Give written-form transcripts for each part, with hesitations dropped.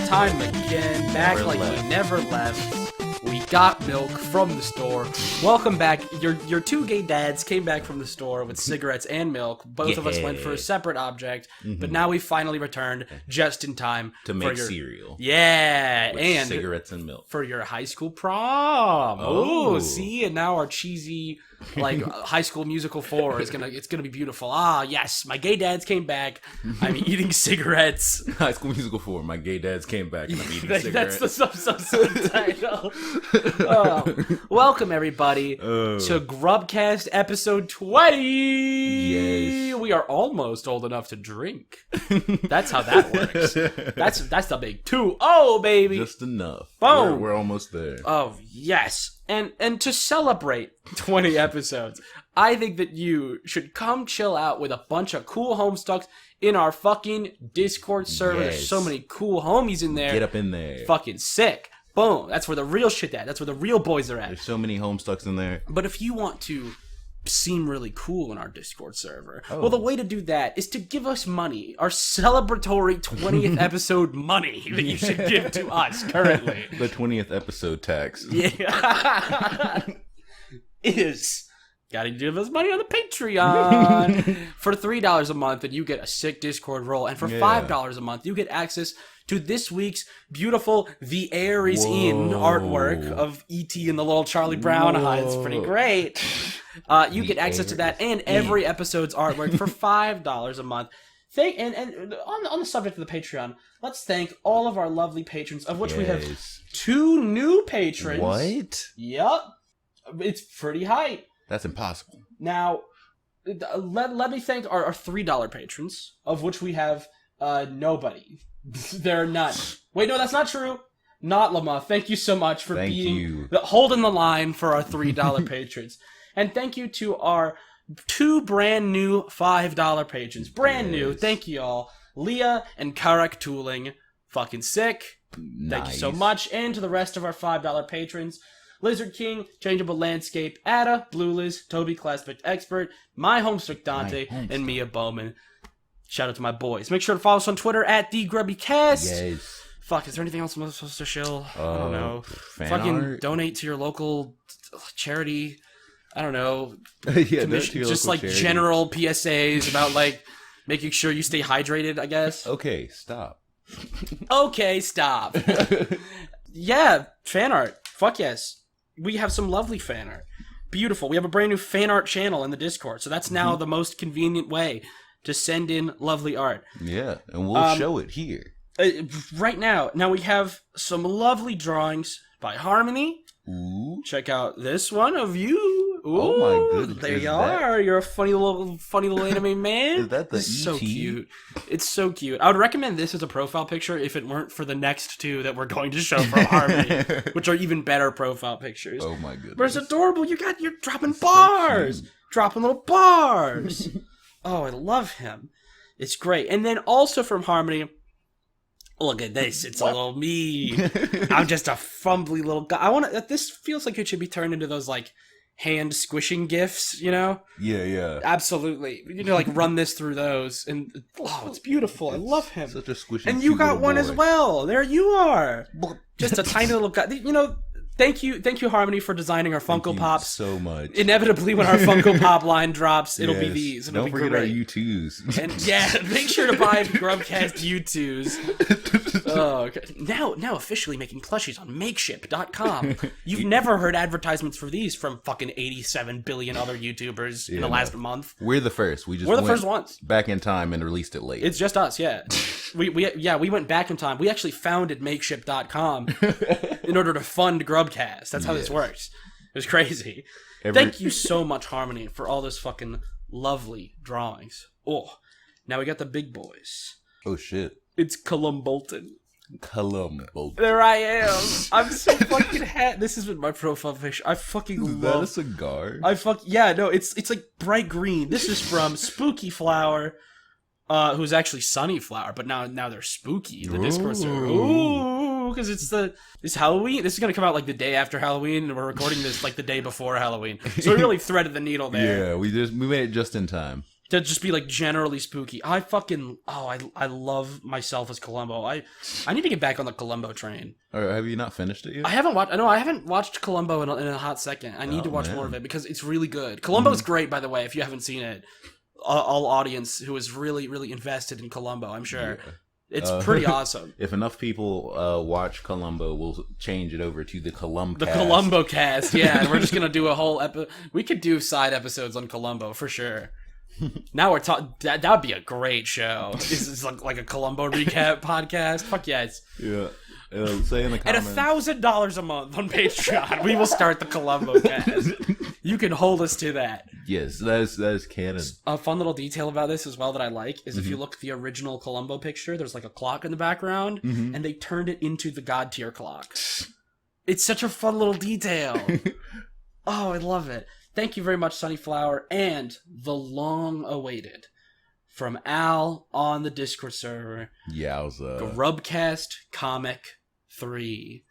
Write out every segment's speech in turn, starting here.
time again, back like we never left. We got milk from the store. Welcome back. Your two gay dads came back from the store with cigarettes and milk. Both of us went for a separate object, but now we finally returned just in time to make cereal. Yeah, with and cigarettes and milk for your high school prom. Oh, see, and now our cheesy like High School Musical 4 is gonna be beautiful. Ah, yes, my gay dads came back. I'm eating cigarettes. High School Musical 4. My gay dads came back and I'm eating cigarettes. That's the subtitle. Welcome everybody to GrubCast episode 20. Yes, we are almost old enough to drink. That's how that works. That's the big 2-0, baby. Just enough. Boom. We're almost there. Oh yes. And to celebrate 20 episodes, I think that you should come chill out with a bunch of cool Homestucks in our fucking Discord server. Yes. There's so many cool homies in there. Get up in there. Fucking sick. Boom. That's where the real shit at. That's where the real boys are at. There's so many Homestucks in there. But if you want to seem really cool in our Discord server, well, the way to do that is to give us money. Our celebratory 20th episode money that you should give to us currently. The 20th episode tax. Yeah. is gotta give us money on the Patreon. For $3 a month, and you get a sick Discord role. And for $5 a month, you get access to this week's beautiful The Air is In artwork of E.T. and the little Charlie Brown eye. It's pretty great. You get access to that and every episode's artwork for $5 a month. And on the subject of the Patreon, let's thank all of our lovely patrons, of which we have 2 new patrons. What? Yup. It's pretty hype. That's impossible. Now, let me thank our $3 patrons, of which we have nobody. There are none. Wait, no, that's not true. Not Lama. Thank you so much for holding the line for our $3 patrons. And thank you to our 2 brand new $5 patrons. Brand new. Thank you all. Leah and Karak Tooling. Fucking sick. Nice. Thank you so much. And to the rest of our $5 patrons. Lizard King, Changeable Landscape, Ada, Blue Liz, Toby Classic Expert, My Homestuck Dante, and Mia Bowman. Shout out to my boys. Make sure to follow us on Twitter at TheGrubCast. Yes. Fuck, is there anything else I'm supposed to shill? I don't know. Fucking art? Donate to your local charity. I don't know. Yeah, just like charity. General PSAs about like making sure you stay hydrated, I guess. Okay, stop. Okay, stop. Yeah, fan art. Fuck yes. We have some lovely fan art. Beautiful. We have a brand new fan art channel in the Discord, so that's now the most convenient way to send in lovely art. Yeah, and we'll show it here. Right now. Now we have some lovely drawings by Harmony. Ooh. Check out this one of you. Ooh, oh my goodness. There you are. You're a funny little anime man. Is that the It's ET? so cute. It's so cute. I would recommend this as a profile picture if it weren't for the next 2 that we're going to show from Harmony, which are even better profile pictures. Oh my goodness. But it's adorable. You're dropping bars. Dropping little bars. Oh, I love him. It's great. And then also from Harmony, look at this. It's a little me. I'm just a fumbly little guy. This feels like it should be turned into those like hand squishing gifs, you know? Yeah. Absolutely. You need to like run this through those, and it's beautiful. I love him. Such a squishy. And you got one as well. There you are. Just a tiny little guy. You know. Thank you, Harmony, for designing our Funko Pops so much. Inevitably, when our Funko Pop line drops, it'll be these. It'll Don't be forget great. our U2s. And yeah, make sure to buy GrubCast U2s. Oh, okay. Now officially making plushies on Makeship.com. You've never heard advertisements for these from fucking 87 billion other YouTubers in the last month. We're the first. We're the first ones. Back in time and released it late. It's just us, yeah. We went back in time. We actually founded Makeship.com in order to fund GrubCast. That's how this works. It was crazy. Thank you so much, Harmony, for all those fucking lovely drawings. Oh, now we got the big boys. Oh shit! It's Columbolton. There I am. I'm so fucking This has been my profile picture. I fucking love. Is that a cigar? It's like bright green. This is from Spooky Flower, who's actually Sunny Flower, but now they're spooky. The Discord server. Ooh, because it's Halloween. This is gonna come out like the day after Halloween, and we're recording this like the day before Halloween. So we really threaded the needle there. Yeah, we made it just in time. to just be like generally spooky. I love myself as Columbo. I need to get back on the Columbo train. Or have you not finished it yet? I haven't watched Columbo in a hot second. I need to watch more of it because it's really good. Columbo's great, by the way, if you haven't seen it. All audience who is really, really invested in Columbo, I'm sure. Yeah. It's pretty awesome. If enough people watch Columbo, we'll change it over to the Columcast. The Columbo cast, yeah. And we're just going to do a whole episode. We could do side episodes on Columbo, for sure. Now we're talking. That would be a great show. This is like a Columbo recap podcast. Fuck yes. Yeah. Say in the comments. At $1,000 a month on Patreon, we will start the Columbo cast. You can hold us to that. Yes, that is canon. A fun little detail about this as well that I like is if you look at the original Columbo picture, there's like a clock in the background, and they turned it into the God tier clock. It's such a fun little detail. Oh, I love it. Thank you very much, Sunnyflower, and the long-awaited from Al on the Discord server. Yowza. GrubCast Comic 3.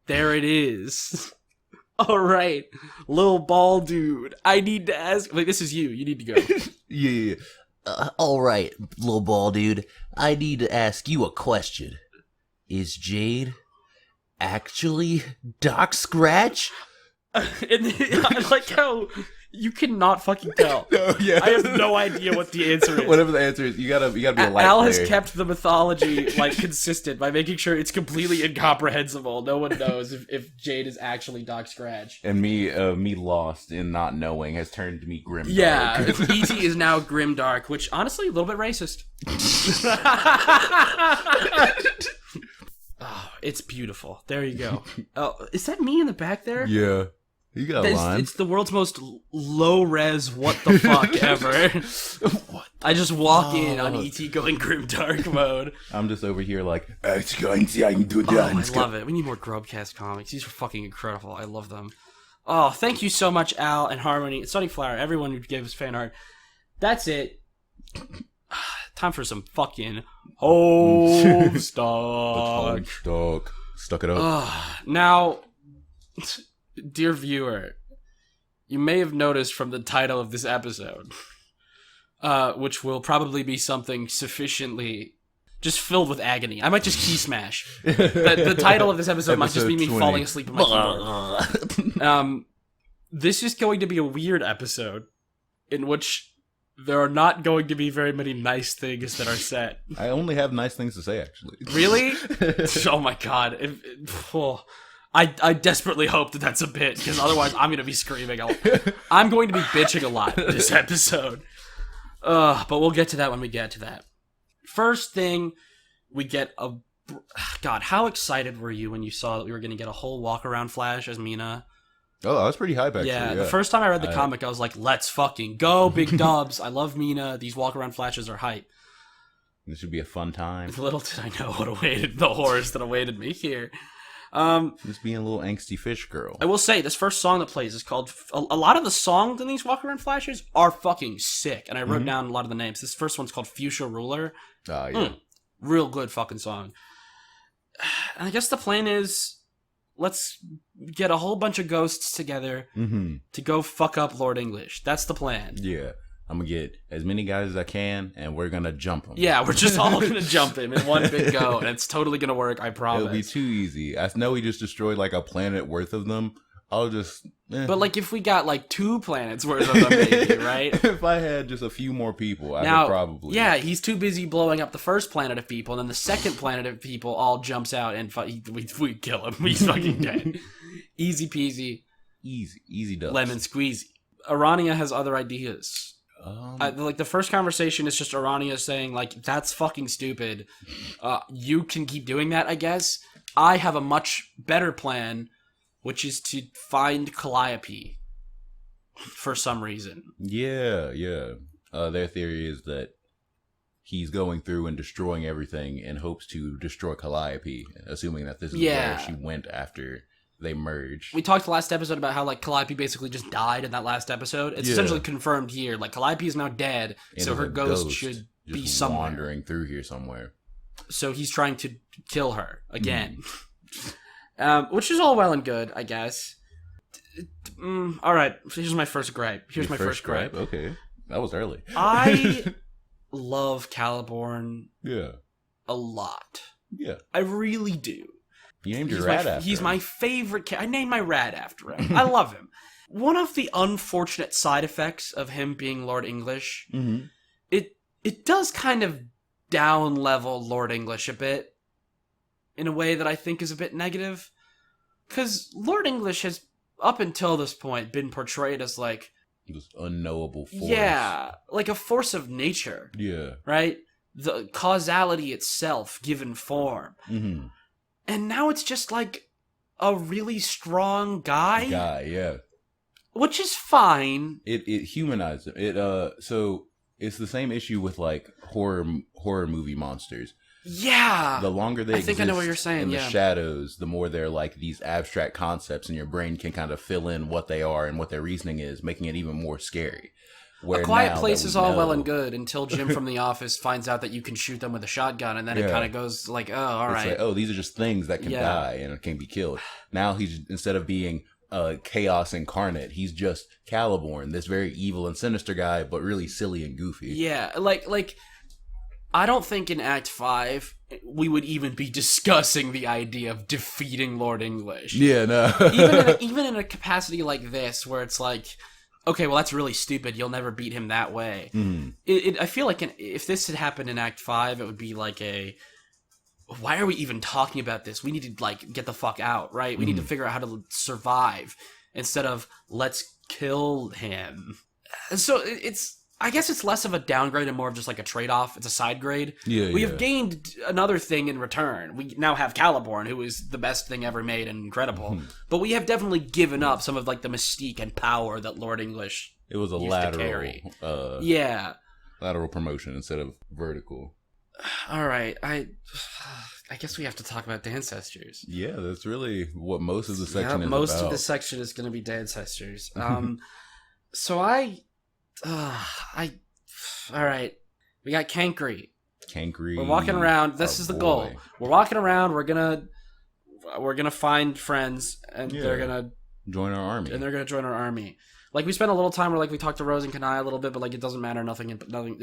There it is. All right, little ball dude. I need to ask. Wait, this is you. You need to go. Yeah. All right, little ball dude. I need to ask you a question. Is Jade actually Doc Scratch? I like how you cannot fucking tell. No, yeah. I have no idea what the answer is. Whatever the answer is, you gotta be a light Al player. has kept the mythology consistent by making sure it's completely incomprehensible. No one knows if Jade is actually Doc Scratch. And me lost in not knowing has turned me grim. Yeah, ET is now grimdark, which honestly a little bit racist. Oh, it's beautiful. There you go. Oh, is that me in the back there? Yeah. You got a line. It's the world's most low-res what the fuck ever. What? I just walk in on ET going grimdark mode. I'm just over here like, it's going to do I love it. We need more GrubCast comics. These are fucking incredible. I love them. Oh, thank you so much, Al and Harmony, Sunnyflower, everyone who gave us fan art. That's it. Time for some fucking Homestuck. Stuck it up. Now, dear viewer, you may have noticed from the title of this episode, which will probably be something sufficiently just filled with agony. I might just key smash. The title of this episode might just be me 20. falling asleep in my keyboard. This is going to be a weird episode in which there are not going to be very many nice things that are said. I only have nice things to say, actually. Really? Oh my god. I desperately hope that that's a bit, because otherwise I'm going to be screaming. I'm going to be bitching a lot this episode. But we'll get to that when we get to that. First thing, we get a... God, how excited were you when you saw that we were going to get a whole walk-around Flash as Mina? Oh, I was pretty hype, actually. Yeah, the first time I read the comic, I was like, let's fucking go, big dubs. I love Mina. These walk-around Flashes are hype. This should be a fun time. Little did I know what awaited the horrors that awaited me here. Just being a little angsty fish girl. I will say, this first song that plays is called... A lot of the songs in these walk-around Flashes are fucking sick, and I wrote down a lot of the names. This first one's called Fuchsia Ruler. Yeah. Real good fucking song. And I guess the plan is... Let's get a whole bunch of ghosts together to go fuck up Lord English. That's the plan. Yeah. I'm going to get as many guys as I can, and we're going to jump them. Yeah, we're just all going to jump him in one big go, and it's totally going to work, I promise. It'll be too easy. I know we just destroyed like a planet worth of them. I'll just... But like if we got like 2 planets worth of them, maybe, right? If I had just a few more people, I would probably... Yeah, he's too busy blowing up the first planet of people, and then the second planet of people all jumps out, and we kill him. He's fucking dead. Easy peasy. Easy dubs. Lemon squeezy. Arania has other ideas. Like the first conversation is just Arania saying like, that's fucking stupid. You can keep doing that, I guess. I have a much better plan, which is to find Calliope for some reason. Yeah. Their theory is that he's going through and destroying everything in hopes to destroy Calliope, assuming that this is where she went after they merged. We talked last episode about how like Calliope basically just died in that last episode. It's essentially confirmed here. Like Calliope is now dead, and so her ghost should be somewhere. Wandering through here somewhere. So he's trying to kill her again. Which is all well and good, I guess. All right, here's my first gripe. Here's my first gripe. Okay. That was early. I love Caliborn Yeah. a lot. Yeah. I really do. You named your rat after He's him. my favorite. I named my rat after him. I love him. One of the unfortunate side effects of him being Lord English, Mm-hmm. it does kind of down level Lord English a bit in a way that I think is a bit negative. Because Lord English has, up until this point, been portrayed as like This unknowable force. yeah, like a force of nature, Yeah. right? The causality itself given form. Mm-hmm. And now it's just like a really strong guy, Yeah. which is fine. It humanized him. So it's the same issue with like horror movie monsters. Yeah. The longer they I think exist I know what you're saying, in the yeah. shadows, the more they're like these abstract concepts, and your brain can kind of fill in what they are and what their reasoning is, making it even more scary. Where A Quiet now Place that is we all know- well and good until Jim from The Office finds out that you can shoot them with a shotgun, and then it Yeah. kind of goes like, oh, all It's right. like, oh, these are just things that can Yeah. die and can be killed. Now he's, instead of being chaos incarnate, he's just Caliborn, this very evil and sinister guy, but really silly and goofy. Yeah, like I don't think in Act 5 we would even be discussing the idea of defeating Lord English. Yeah, no. even in a capacity like this, where it's like, okay, well, that's really stupid. You'll never beat him that way. Mhm. I feel like if this had happened in Act 5, it would be like why are we even talking about this? We need to, like, get the fuck out, right? We need to figure out how to survive instead of let's kill him. So I guess it's less of a downgrade and more of just like a trade-off. It's a side grade. Yeah, We yeah. have gained another thing in return. We now have Caliborn, who is the best thing ever made and incredible. But we have definitely given up some of like the mystique and power that Lord English It was a used to carry. Yeah. lateral promotion instead of vertical. All right. I guess we have to talk about Dancestors. Yeah, that's really what most of the section Yeah, is most about. of the section is going to be Dancestors. So all right. We got Kankri. Kankri. We're walking around. This our is the boy. goal. We're walking around. We're gonna find friends, and Yeah. they're gonna Join our army. join our army. Like, we spent a little time where, like, we talked to Rose and Kanai a little bit, but like, it doesn't matter. Nothing. Nothing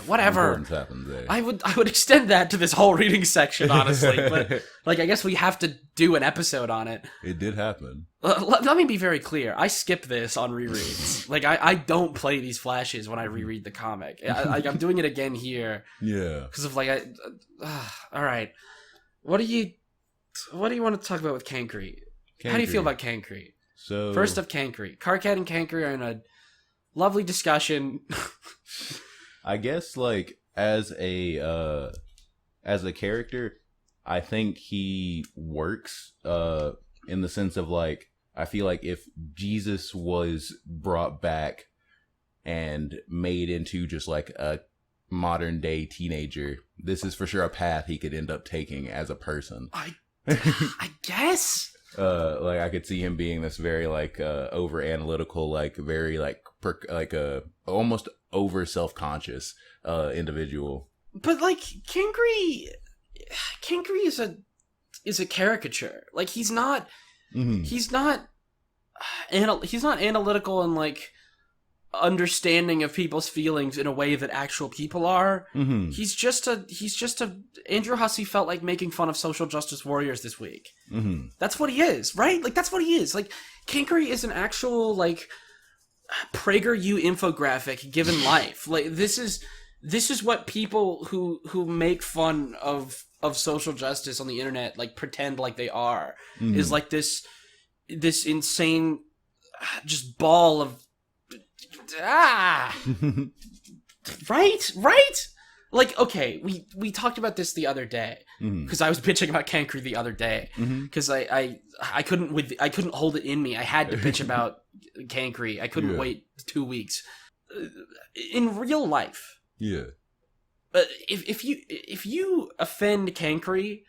Whatever. of importance happens there. I would extend that to this whole reading section, honestly. But like, I guess we have to do an episode on it. It did happen. Let me be very clear. I skip this on rereads. Like, I don't play these flashes when I reread the comic. I'm doing it again here Yeah. because of like all right. What do you want to talk about with Kankri? How do you feel about Kankri? So First of Kankri. Karkat and Kankri are in a lovely discussion. I guess like as a character, I think he works in the sense of like, I feel like if Jesus was brought back and made into just like a modern day teenager, this is for sure a path he could end up taking as a person. I guess. Like I could see him being this very like over analytical, like very like almost over self-conscious individual. But like Kankri is a caricature. Like he's not analytical and like understanding of people's feelings in a way that actual people are. Mm-hmm. He's just a Andrew Hussey felt like making fun of social justice warriors this week. Mm-hmm. That's what he is, right? Like that's what he is. Like Kankri is an actual like PragerU infographic given life. Like this is what people who make fun of social justice on the internet like pretend like they are. Mm-hmm. Is like this insane just ball of right. Like, okay, we talked about this the other day because I was bitching about Kankri the other day because I couldn't hold it in me. I had to bitch about Kankri. I couldn't wait 2 weeks. In real life, if you offend Kankri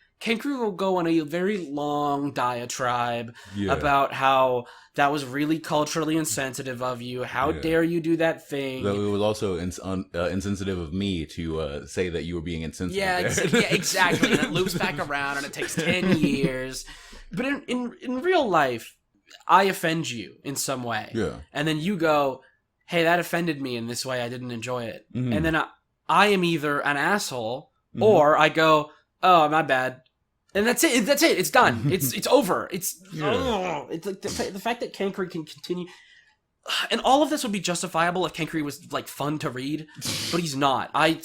will go on a very long diatribe about how that was really culturally insensitive of you. How dare you do that thing? Though it was also insensitive of me to say that you were being insensitive. Yeah, exactly. And it loops back around, and it takes 10 years. But in real life, I offend you in some way. Yeah. And then you go, hey, that offended me in this way, I didn't enjoy it. And then I am either an asshole, or I go, oh, my bad. And that's it. It's done. It's over. It's like the fact that Kankri can continue... And all of this would be justifiable if Kankri was, like, fun to read, but he's not. I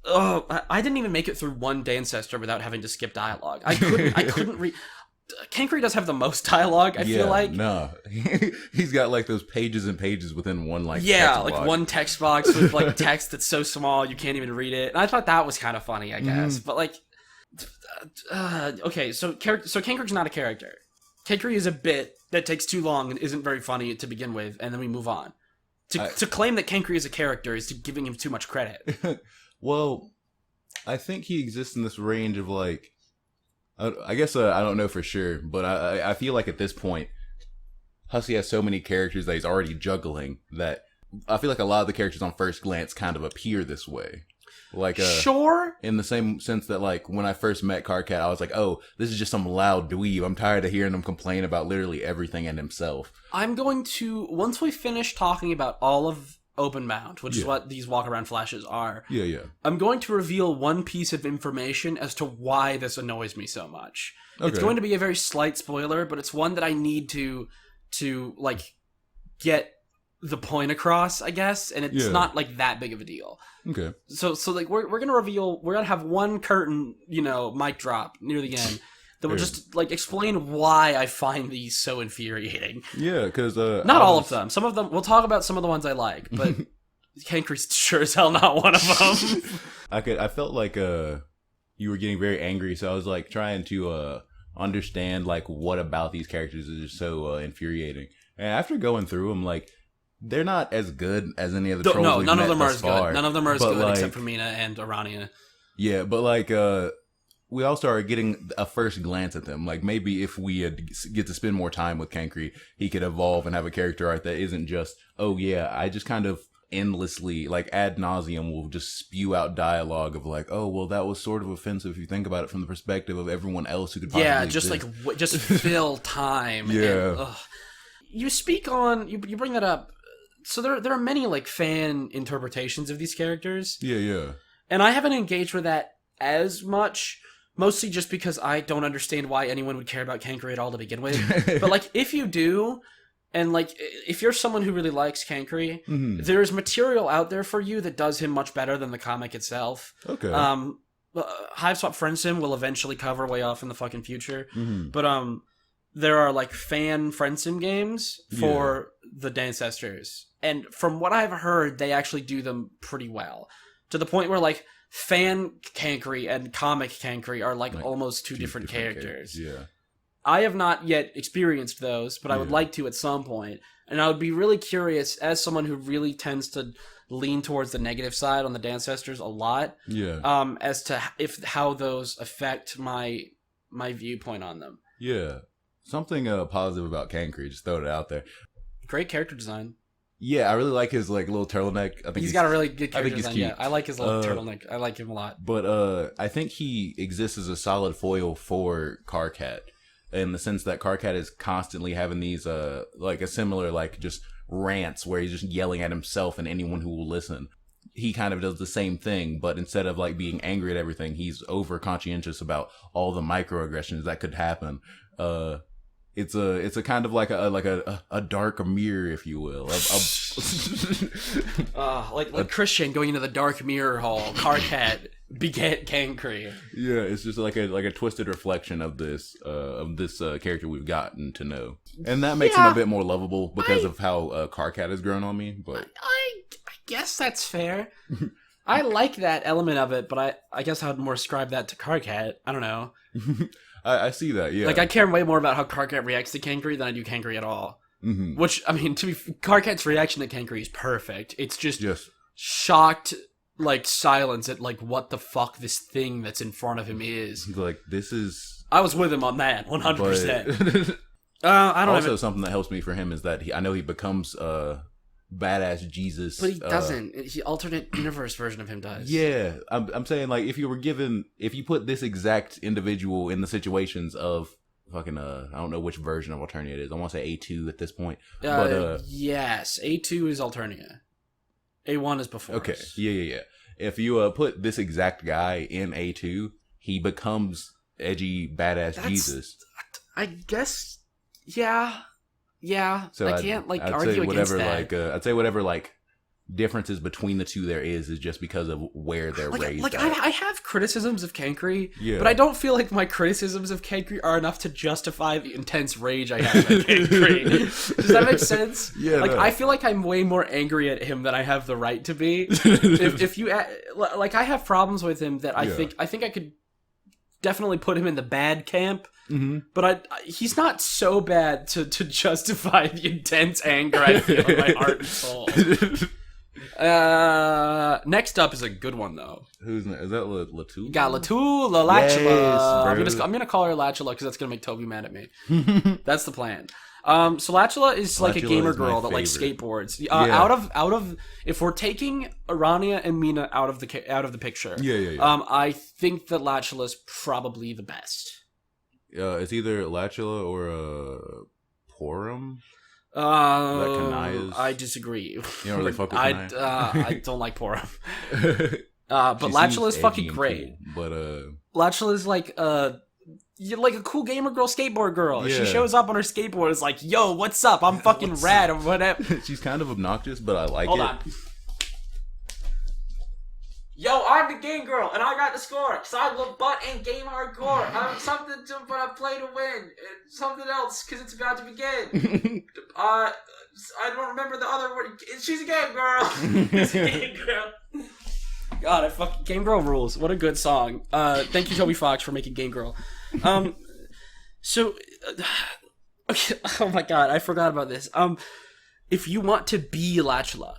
didn't even make it through one Dancestor without having to skip dialogue. I couldn't read... Kankri does have the most dialogue, I feel like. No. He's got, like, those pages and pages within one, like, text box. One text box with, like, text that's so small you can't even read it. And I thought that was kind of funny, I guess. But, like... okay, so Kankri's not a character. Kankri is a bit that takes too long and isn't very funny to begin with, and then we move on. To claim that Kankri is a character is giving him too much credit. Well, I think he exists in this range of, like... I guess I don't know for sure, but I feel like at this point, Hussey has so many characters that he's already juggling that I feel like a lot of the characters on first glance kind of appear this way. Like, sure. In the same sense that, like, when I first met Karkat, I was like, oh, this is just some loud dweeb. I'm tired of hearing him complain about literally everything and himself. I'm going to, once we finish talking about all of OpenBound, which is what these walk-around flashes are, I'm going to reveal one piece of information as to why this annoys me so much. Okay. It's going to be a very slight spoiler, but it's one that I need to like, get the point across, I guess, and it's not, like, that big of a deal. Okay. So like, we're gonna reveal, we're gonna have one curtain, mic drop near the end that will just, like, explain why I find these so infuriating. Yeah, because... not all of them. Some of them, we'll talk about some of the ones I like, but Kankri's sure as hell not one of them. I felt like you were getting very angry, so I was, like, trying to understand, like, what about these characters is just so infuriating. And after going through them, like... They're not as good as any of the trolls we've none met of them are thus as far. good. None of them are as good, like, except for Mina and Arania. Yeah, but, like, we all started getting a first glance at them. Like, maybe if we get to spend more time with Kankri, he could evolve and have a character art that isn't just, oh yeah, I just kind of endlessly, like, ad nauseum will just spew out dialogue of, like, oh, well, that was sort of offensive if you think about it from the perspective of everyone else who could possibly just, exist. like, just fill time. Yeah. And, you speak on, you bring that up. So there are many, like, fan interpretations of these characters. Yeah. And I haven't engaged with that as much, mostly just because I don't understand why anyone would care about Kankri at all to begin with. But, like, if you do, and, like, if you're someone who really likes Kankri, there's material out there for you that does him much better than the comic itself. Okay. Hive Swap Friendsim will eventually cover way off in the fucking future. But, there are, like, fan Friendsim games for the Dancestors. And from what I've heard, they actually do them pretty well. To the point where, like, fan Kankri and comic Kankri are, like almost two different characters. Yeah. I have not yet experienced those, but I would like to at some point. And I would be really curious, as someone who really tends to lean towards the negative side on the Dancestors a lot, as to how those affect my viewpoint on them. Yeah. Something positive about Kankri, just throwing it out there. Great character design. Yeah, I really like his, like, little turtleneck. I think he's got a really good character design. Cute. Yeah, I like his little turtleneck. I like him a lot. But I think he exists as a solid foil for Karkat, in the sense that Karkat is constantly having these like a similar, like, just rants where he's just yelling at himself and anyone who will listen. He kind of does the same thing, but instead of, like, being angry at everything, he's over conscientious about all the microaggressions that could happen. It's a kind of like a dark mirror, if you will. Like Christian going into the dark mirror hall. Karkat beget Kankri. Yeah, it's just like a twisted reflection of this character we've gotten to know, and that makes him a bit more lovable because of how Karkat has grown on me. But I guess that's fair. I like that element of it, but I guess I'd more ascribe that to Karkat. I don't know. I see that, yeah. Like, I care way more about how Karkat reacts to Kankri than I do Kankri at all. Which, I mean, Karkat's reaction to Kankri is perfect. It's just shocked, like, silence at, like, what the fuck this thing that's in front of him is. Like, this is... I was with him on that, 100%. I don't know. Something that helps me for him is that I know he becomes... badass Jesus, but he doesn't. The alternate universe version of him does. Yeah, I'm saying, like, if you put this exact individual in the situations of fucking I don't know which version of Alternia it is. I want to say A2 at this point. But yes, A2 is Alternia. A1 is before. Okay, us. yeah. If you put this exact guy in A2, he becomes edgy badass Jesus. I guess, yeah. So I can't I'd argue against that. I'd say whatever differences between the two there is just because of where they're raised. I have criticisms of Kankri, yeah. but I don't feel like my criticisms of Kankri are enough to justify the intense rage I have at Kankri. Does that make sense? Yeah. I feel like I'm way more angry at him than I have the right to be. if you I have problems with him that I think I could definitely put him in the bad camp. Mm-hmm. But he's not so bad to justify the intense anger I feel in my heart and soul. Next up is a good one though. Is that Latula? You got Latula, Latula. I'm gonna call her Latula because that's gonna make Toby mad at me. That's the plan. So Latula is like a gamer girl that likes skateboards. Out of if we're taking Arania and Mina out of the picture, I think that Latula is probably the best. It's either Latula or Porrim. I disagree. You don't really fuck with Kanaya? I don't like Porrim. But Latula is fucking great. Cool, but Latula is like a cool gamer girl, skateboard girl. Yeah. She shows up on her skateboard. Is like, yo, what's up? I'm fucking rad or whatever. She's kind of obnoxious, but I like it. Hold on. Yo, I'm the game girl, and I got the score, because I love butt and game hardcore. I'm something but I play to win. Something else, because it's about to begin. I don't remember the other word. She's a game girl. She's a game girl. God, I fucking Game Girl rules. What a good song. Thank you, Toby Fox, for making Game Girl. Okay, oh my god, I forgot about this. If you want to be Latula,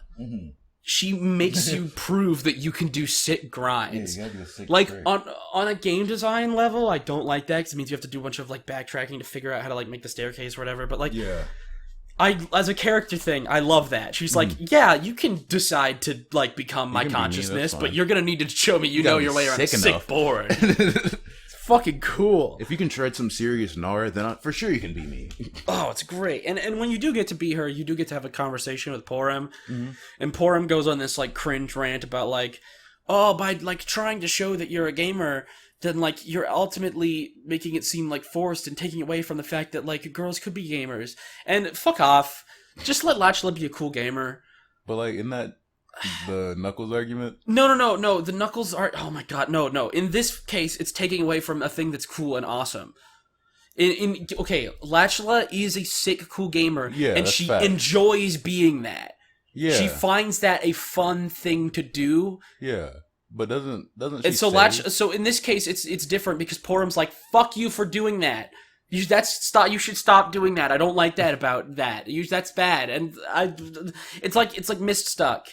she makes you prove that you can do sick grinds. Yeah, you gotta do a sick like trick. on a game design level, I don't like that because it means you have to do a bunch of backtracking to figure out how to make the staircase or whatever. But as a character thing, I love that. She's like, yeah, you can decide to become my consciousness, but you're gonna need to show me you know your way around a sick board. It's fucking cool. If you can shred some serious Noir, then for sure you can be me. Oh, it's great. And when you do get to be her, you do get to have a conversation with Porrim. And Porrim goes on this cringe rant about by trying to show that you're a gamer, then you're ultimately making it seem forced and taking away from the fact that girls could be gamers. And fuck off. Just let Latula be a cool gamer. But isn't that the Knuckles argument? No. The Knuckles are... Oh my god, no. In this case, it's taking away from a thing that's cool and awesome. Okay, Latula is a sick, cool gamer, and she enjoys being that. Yeah. She finds that a fun thing to do. Yeah. But doesn't she and so so in this case, it's different because Porrim's like, fuck you for doing that. You should stop doing that. I don't like that about that. That's bad. And it's like Homestuck.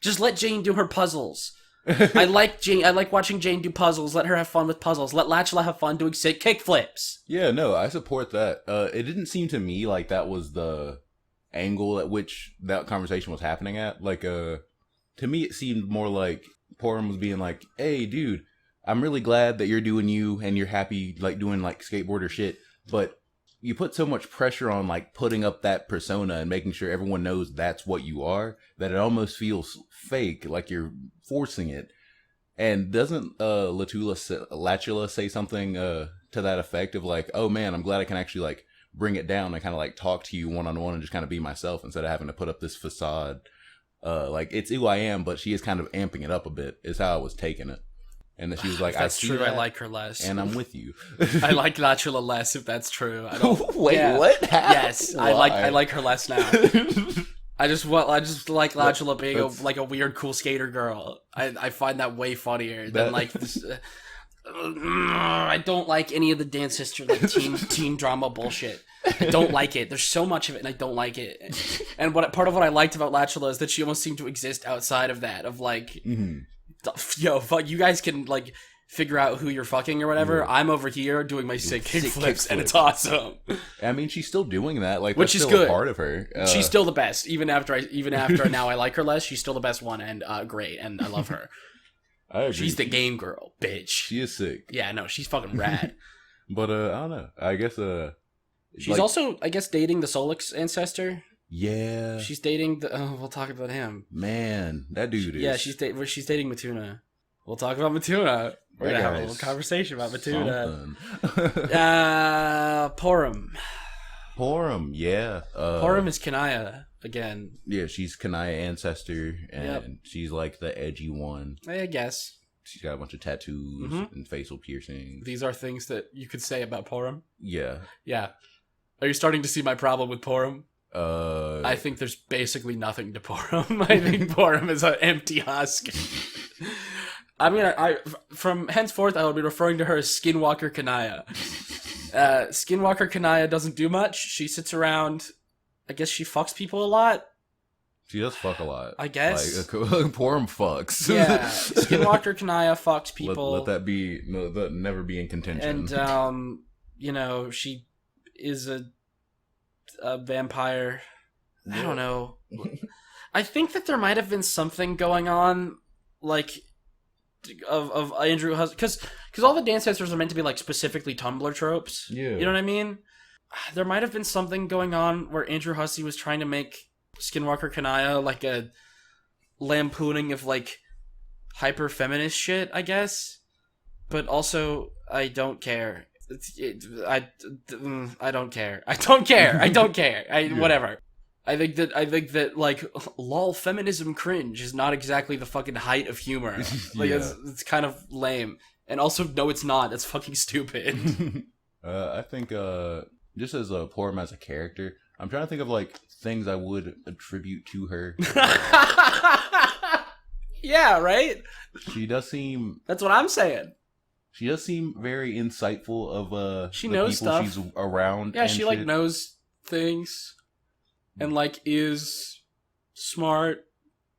Just let Jane do her puzzles. I like Jane. I like watching Jane do puzzles. Let her have fun with puzzles. Let Latula have fun doing sick kickflips. Yeah, no, I support that. It didn't seem to me like that was the angle at which that conversation was happening at. To me, it seemed more like Porrim was being like, hey, dude, I'm really glad that you're doing you and you're happy, doing skateboarder shit. But you put so much pressure on putting up that persona and making sure everyone knows that's what you are, that it almost feels fake, like you're forcing it. And doesn't Latula say something to that effect of oh man, I'm glad I can actually bring it down and kind of talk to you one-on-one and just kind of be myself instead of having to put up this facade. It's who I am, but she is kind of amping it up a bit is how I was taking it. And then she was like, that's I see true. that, I like her less. And I'm with you. I like Latula less if that's true. I don't, Wait, what? How? Yes, I like her less now. I just like Latula being a weird cool skater girl. I find that way funnier than this. I don't like any of the Dance Sister teen drama bullshit. I don't like it. There's so much of it, and I don't like it. And part of what I liked about Latula is that she almost seemed to exist outside of that. Of yo, fuck, you guys can figure out who you're fucking or whatever. Yeah. I'm over here doing my sick kickflips, and it's awesome. I mean, she's still doing that. Which that's is still good. A part of her. She's still the best, even after now I like her less. She's still the best one, and great, and I love her. I agree. She's the game girl, bitch. She is sick. Yeah, no, she's fucking rad. But I don't know. I guess she's also, I guess, dating the Solix ancestor. Yeah. She's dating the. Oh, we'll talk about him. Man, that dude is. Yeah, she's dating Matuna. We'll talk about Matuna. We're gonna have a little conversation about Matuna. Porrim, yeah. Porrim is Kanaya again. Yeah, she's Kanaya ancestor, and she's like the edgy one. I guess. She's got a bunch of tattoos and facial piercings. These are things that you could say about Porrim. Yeah. Yeah. Are you starting to see my problem with Porrim? I think there's basically nothing to Porrim. I think Porrim is an empty husk. From henceforth, I will be referring to her as Skinwalker Kanaya. Skinwalker Kanaya doesn't do much. She sits around. I guess she fucks people a lot. She does fuck a lot. I guess. Like, Porrim fucks. Yeah. Skinwalker Kanaya fucks people. Let that be, that never be in contention. And, she is a vampire. I don't know. I think that there might have been something going on, like, of Andrew Hussey, because all the Dancestors are meant to be, like, specifically Tumblr tropes. Yeah. You know what I mean? There might have been something going on where Andrew Hussey was trying to make Skinwalker Kanaya like a lampooning of, like, hyper-feminist shit, I guess. But also, I don't care. I don't care. I don't care. I don't care. Whatever. I think that like lol feminism cringe is not exactly the fucking height of humor. Like it's kind of lame. And also no it's not. That's fucking stupid. I think just as a Porrim as a character, I'm trying to think of like things I would attribute to her. Yeah, right? She does seem That's what I'm saying. She does seem very insightful of she the knows people stuff. she's around. Yeah, and she shit. like knows things and like is smart.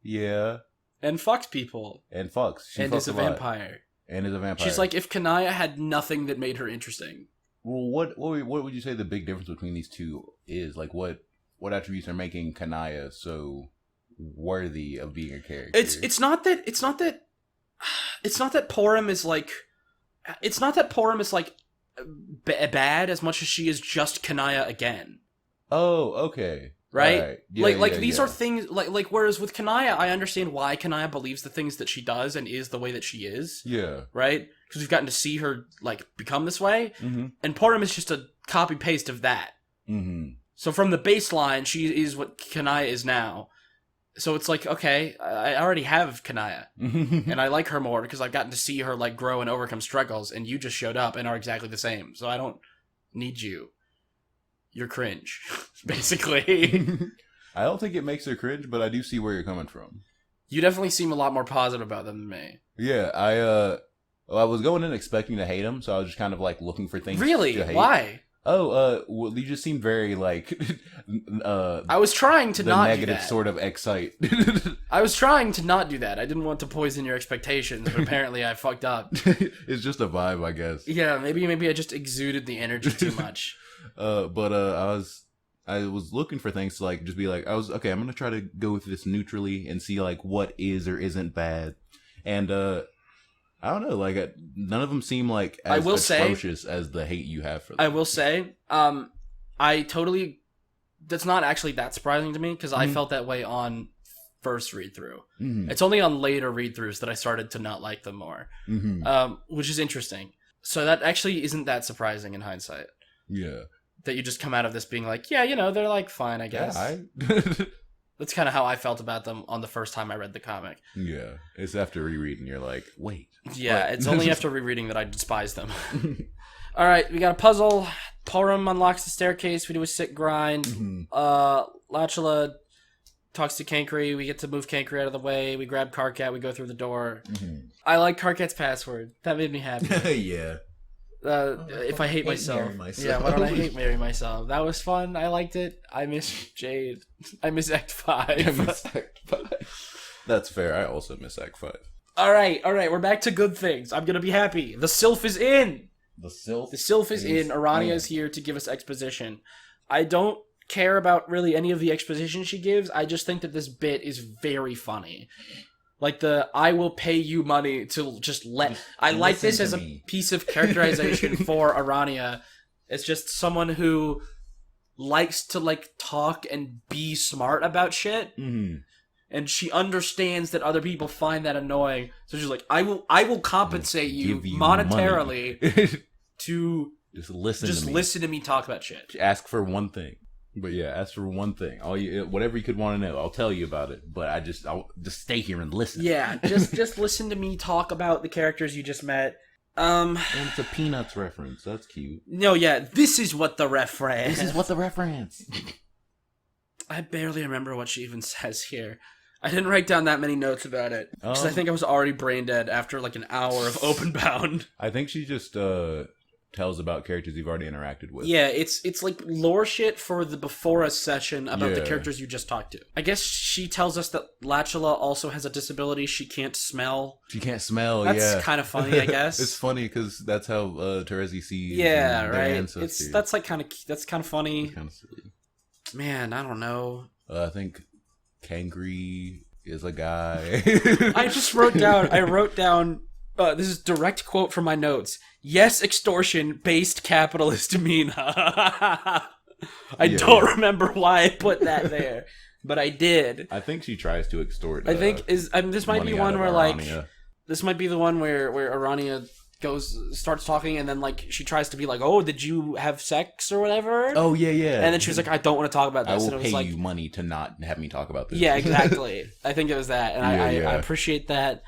Yeah. And fucks people. And fucks. She and fucks is a vampire. And is a vampire. She's like if Kanaya had nothing that made her interesting. Well, what would you say the big difference between these two is? Like what attributes are making Kanaya so worthy of being a character? It's not that Porrim is like bad as much as she is just Kanaya again. Oh, okay. Right? Yeah, these are things like whereas with Kanaya I understand why Kanaya believes the things that she does and is the way that she is. Yeah. Right? Because we've gotten to see her like become this way. Mm-hmm. And Porrim is just a copy paste of that. Mm-hmm. So from the baseline she is what Kanaya is now. So it's like, okay, I already have Kanaya, and I like her more because I've gotten to see her like grow and overcome struggles, and you just showed up and are exactly the same. So I don't need you. You're cringe, basically. I don't think it makes her cringe, but I do see where you're coming from. You definitely seem a lot more positive about them than me. Yeah, I was going in expecting to hate them, so I was just kind of like looking for things. Really? To hate. Why? Oh, well, you just seem very like. I was trying to not negative do that. Sort of excite. I was trying to not do that. I didn't want to poison your expectations, but apparently I fucked up. It's just a vibe, I guess. Yeah, maybe I just exuded the energy too much. But I was looking for things to like just be like I'm gonna try to go with this neutrally and see like what is or isn't bad, and I don't know, like none of them seem like as atrocious as the hate you have for them. I will say, that's not actually that surprising to me because I felt that way on first read through. Mm-hmm. It's only on later read throughs that I started to not like them more, which is interesting. So that actually isn't that surprising in hindsight. Yeah, that you just come out of this being like, yeah, they're like fine, I guess. Yeah, That's kind of how I felt about them on the first time I read the comic. Yeah, it's after rereading you're like, wait. Yeah, what? It's only after rereading that I despise them. All right, we got a puzzle. Porrim unlocks the staircase. We do a sick grind. Latula talks to Kankri. We get to move Kankri out of the way. We grab Karkat. We go through the door. I like Karkat's password. That made me happy. Yeah. If I hate myself. Yeah, why don't I hate marry myself? That was fun. I liked it. I miss Jade. I miss Act 5. That's fair. I also miss Act 5. All right. We're back to good things. I'm gonna be happy. The Sylph is in. The Sylph is in. Arania is here to give us exposition. I don't care about really any of the exposition she gives. I just think that this bit is very funny. Like I will pay you money to just I like this as a piece of characterization for Arania. It's just someone who likes to like talk and be smart about shit. Mm-hmm. And she understands that other people find that annoying. So she's like, I will compensate you monetarily to just listen listen to me talk about shit. Ask for one thing. But yeah, ask for one thing. Whatever you could want to know, I'll tell you about it. But I'll just stay here and listen. Yeah, just listen to me talk about the characters you just met. And it's a Peanuts reference. That's cute. No, yeah, this is what the reference. This is what the reference. I barely remember what she even says here. I didn't write down that many notes about it because I think I was already brain dead after like an hour of OpenBound. I think she just tells about characters you've already interacted with. Yeah, it's like lore shit for the before us session about the characters you just talked to. I guess she tells us that Latula also has a disability. She can't smell. She can't smell. That's kind of funny, I guess. It's funny because that's how Terezi sees. Yeah, right. Ancestors. That's kind of funny. Kind of silly. Man, I don't know. I think Kankri is a guy. I wrote down. This is a direct quote from my notes. Yes, extortion, based capitalist Mina. I don't remember why I put that there, but I did. I think she tries to extort. I think this might be one where this might be the one where Arania starts talking, and then like she tries to be like, "Oh, did you have sex or whatever?" Oh yeah. And then she was like, "I don't want to talk about this." I will and it was pay you money to not have me talk about this. Yeah, exactly. I think it was that, and I appreciate that.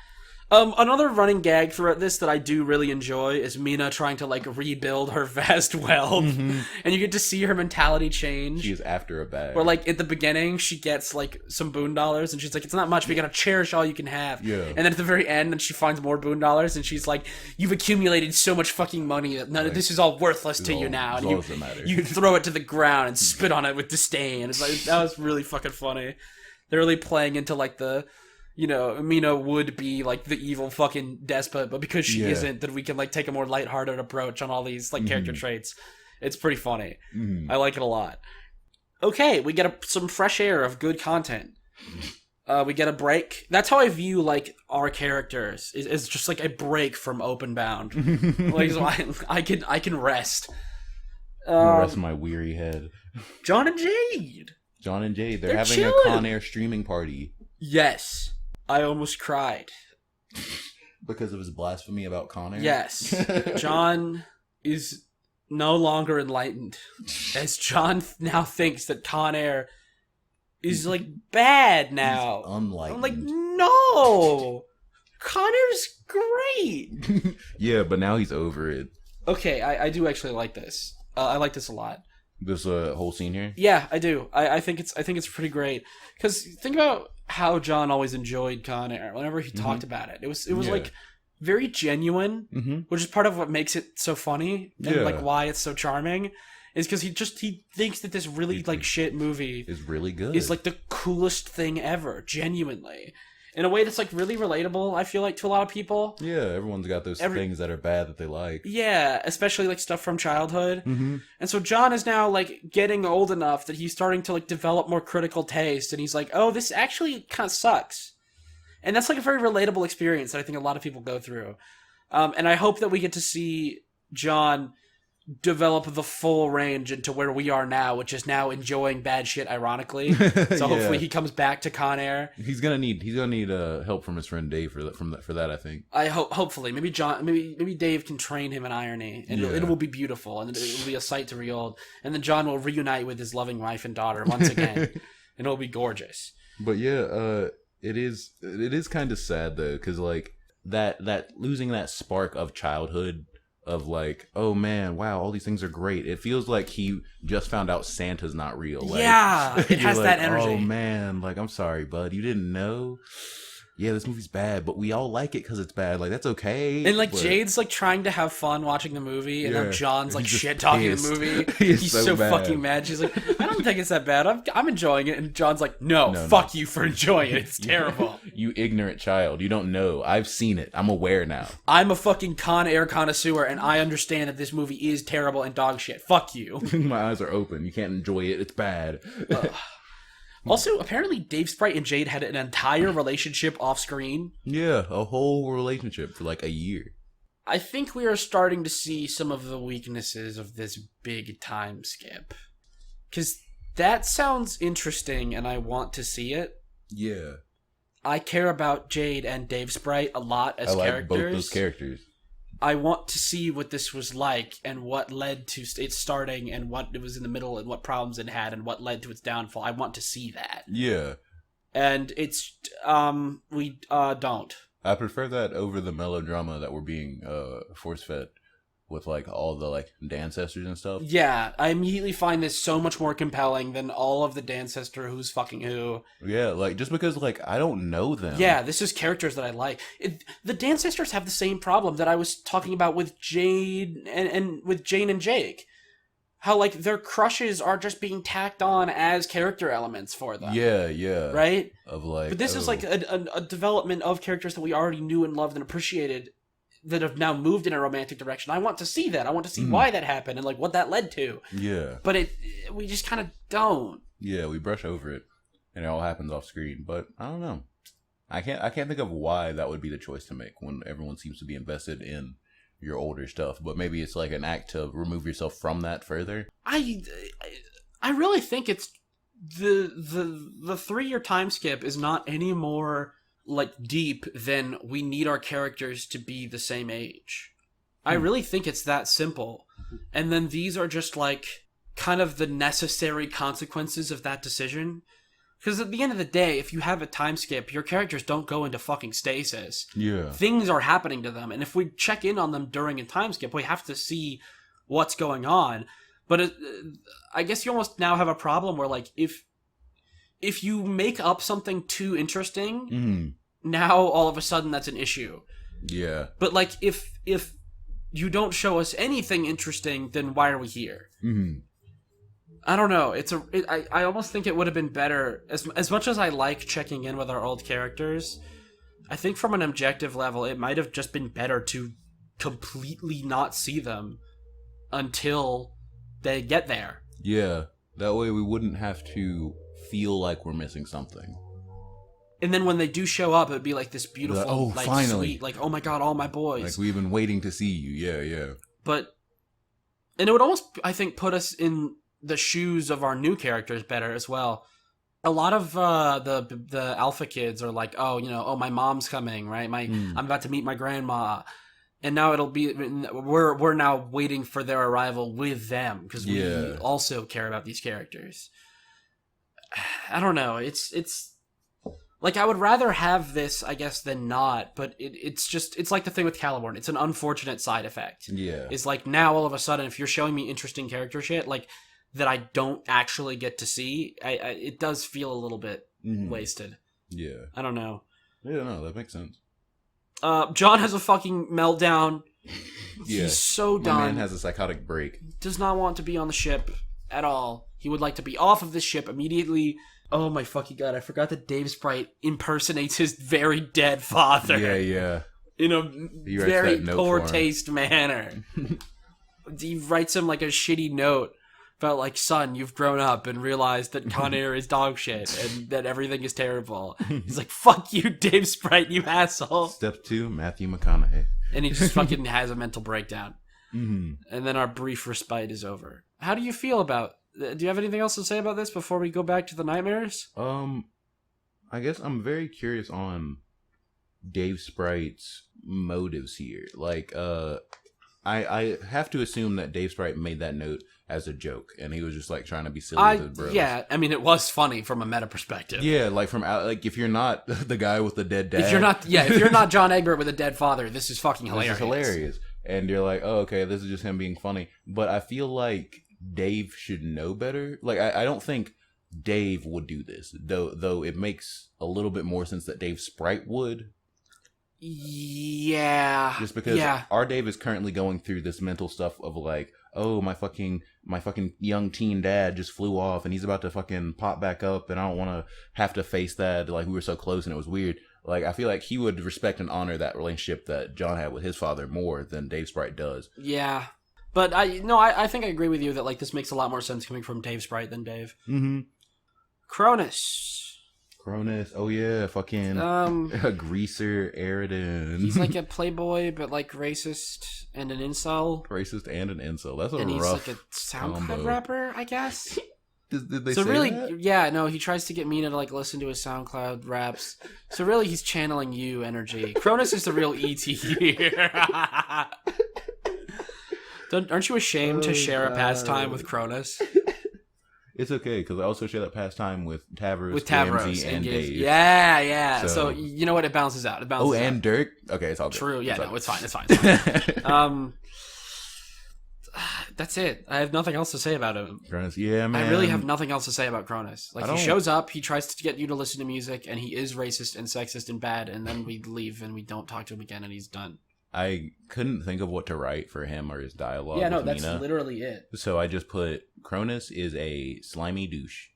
Another running gag throughout this that I do really enjoy is Mina trying to like rebuild her vast wealth, and you get to see her mentality change. She is after a bag. Where like at the beginning she gets like some boon dollars, and she's like, "It's not much, but you gotta cherish all you can have." Yeah. And then at the very end, and she finds more boon dollars, and she's like, "You've accumulated so much fucking money that none of this is all worthless to you now." And you throw it to the ground and spit on it with disdain. It's like that was really fucking funny. They're really playing into like the. You know, Mina would be like the evil fucking despot, but because she isn't, then we can like take a more lighthearted approach on all these like character traits. It's pretty funny. I like it a lot. Okay, we get some fresh air of good content. We get a break. That's how I view like our characters. Is just like a break from OpenBound. Like so I can rest. Rest my weary head. John and Jade. They're having chilling. a Con Air streaming party. Yes. I almost cried. Because of his blasphemy about Con Air? Yes. John is no longer enlightened. As John now thinks that Con Air is like bad now. He's unlightened. I'm like, no! Con Air's great! Yeah, but now he's over it. Okay, I do actually like this. I like this a lot. This whole scene here? Yeah, I do. I think it's pretty great. Because think about how John always enjoyed Con Air whenever he talked about it. It was like very genuine, which is part of what makes it so funny and like why it's so charming. Is because he thinks that this really like shit movie is really good. Is like the coolest thing ever, genuinely. In a way that's like really relatable, I feel like, to a lot of people. Yeah, everyone's got those things that are bad that they like. Yeah, especially like stuff from childhood. And so John is now like getting old enough that he's starting to like develop more critical taste, and he's like, oh, this actually kind of sucks. And that's like a very relatable experience that I think a lot of people go through. And I hope that we get to see John develop the full range into where we are now, which is now enjoying bad shit ironically. So hopefully he comes back to Con Air. He's gonna need help from his friend Dave for that. I think. Hopefully maybe Dave can train him in irony, and it will be beautiful, and it will be a sight to behold. And then John will reunite with his loving wife and daughter once again, and it'll be gorgeous. But yeah, it is kind of sad though, because like that losing that spark of childhood. Of like, oh man, wow, all these things are great. It feels like he just found out Santa's not real. Like, yeah, it has like, that energy. Oh man, like I'm sorry, bud, you didn't know. Yeah, this movie's bad, but we all like it because it's bad. Like that's okay. And like Jade's like trying to have fun watching the movie, and then John's like shit talking the movie. He's so fucking mad. She's like, I don't think it's that bad. I'm enjoying it, and John's like, no, fuck you for enjoying it. It's terrible. You ignorant child. You don't know. I've seen it. I'm aware now. I'm a fucking Con Air connoisseur, and I understand that this movie is terrible and dog shit. Fuck you. My eyes are open. You can't enjoy it. It's bad. Also, apparently Dave Sprite and Jade had an entire relationship off screen. Yeah, a whole relationship for like a year. I think we are starting to see some of the weaknesses of this big time skip. Because that sounds interesting and I want to see it. Yeah. I care about Jade and Dave Sprite a lot as I like characters. both those characters. I want to see what this was like and what led to its starting and what it was in the middle and what problems it had and what led to its downfall. I want to see that. Yeah. And it's, we don't. I prefer that over the melodrama that we're being force-fed with like all the like Dancestors and stuff. Yeah, I immediately find this so much more compelling than all of the Dancestor who's fucking who. Yeah, like just because like I don't know them. Yeah, this is characters that I like. The Dancestors have the same problem that I was talking about with Jade and with Jane and Jake. How like their crushes are just being tacked on as character elements for them. Yeah, yeah. Right? Of like, but this is like a development of characters that we already knew and loved and appreciated that have now moved in a romantic direction. I want to see that. I want to see why that happened and like what that led to. Yeah. But we just kind of don't. Yeah, we brush over it and it all happens off screen. But I don't know. I can't think of why that would be the choice to make when everyone seems to be invested in your older stuff. But maybe it's like an act to remove yourself from that further. I really think it's the 3-year time skip is not any more like deep than we need our characters to be the same age. I really think it's that simple. And then these are just like kind of the necessary consequences of that decision. Because at the end of the day, if you have a time skip, your characters don't go into fucking stasis. Yeah. Things are happening to them. And if we check in on them during a time skip, we have to see what's going on. But I guess you almost now have a problem where like if you make up something too interesting, now all of a sudden that's an issue. Yeah. But like if you don't show us anything interesting, then why are we here? I don't know. I almost think it would have been better as much as I like checking in with our old characters. I think from an objective level, it might have just been better to completely not see them until they get there. Yeah. That way we wouldn't have to feel like we're missing something. And then when they do show up, it would be like this beautiful, like, finally. Sweet, like, oh my god, all my boys. Like we've been waiting to see you. Yeah, yeah. And it would almost, I think, put us in the shoes of our new characters better as well. A lot of the alpha kids are like, oh my mom's coming, right? I'm about to meet my grandma. And now it'll be, we're now waiting for their arrival with them because we also care about these characters. I don't know. It's like I would rather have this, I guess, than not. But it's like the thing with Caliborn. It's an unfortunate side effect. Yeah. It's like now all of a sudden, if you're showing me interesting character shit, like that I don't actually get to see, it does feel a little bit wasted. Yeah. I don't know. Yeah, no, that makes sense. John has a fucking meltdown. He's so done. My man has a psychotic break. Does not want to be on the ship at all. He would like to be off of this ship immediately. Oh my fucking god, I forgot that Dave Sprite impersonates his very dead father. Yeah, yeah. In a very poor taste manner. He writes him like a shitty note about like, son, you've grown up and realized that Con Air is dog shit and that everything is terrible. He's like, fuck you, Dave Sprite, you asshole. Step 2, Matthew McConaughey. And he just fucking has a mental breakdown. And then our brief respite is over. How do you feel about... Do you have anything else to say about this before we go back to the nightmares? I guess I'm very curious on Dave Sprite's motives here. Like, I have to assume that Dave Sprite made that note as a joke, and he was just like trying to be silly with his bros. Yeah, I mean, it was funny from a meta perspective. Yeah, like if you're not the guy with the dead dad, if you're not John Egbert with a dead father, this is fucking hilarious. This is hilarious, and you're like, oh, okay, this is just him being funny. But I feel like Dave should know better. Like, I don't think Dave would do this, though it makes a little bit more sense that Dave Sprite would. Yeah. Just because our Dave is currently going through this mental stuff of like, oh, my fucking young teen dad just flew off and he's about to fucking pop back up and I don't want to have to face that. Like, we were so close and it was weird. Like, I feel like he would respect and honor that relationship that John had with his father more than Dave Sprite does. Yeah. But I think I agree with you that like this makes a lot more sense coming from Dave Sprite than Dave. Cronus. Oh yeah, fucking greaser Aridin. He's like a playboy, but like racist and an incel. Racist and an incel. That's a and rough. He's like a SoundCloud combo. rapper, I guess. Did they so say really, that? yeah, no, he tries to get me to like listen to his SoundCloud raps. So really, he's channeling you energy. Cronus is the real ET here. Aren't you ashamed to share a pastime with Cronus? It's okay, because I also share that pastime with Tavros, Ramsey, and Dave. Yeah. So you know what? It balances out. And Dirk? Okay, it's all good. True, yeah, it's fine. It's fine. That's it. I have nothing else to say about him. Cronus, yeah, man. I really have nothing else to say about Cronus. Like, he shows up, he tries to get you to listen to music, and he is racist and sexist and bad, and then we leave and we don't talk to him again, and he's done. I couldn't think of what to write for him or his dialogue. Yeah, no, with that's Nina. literally it. So I just put Cronus is a slimy douche.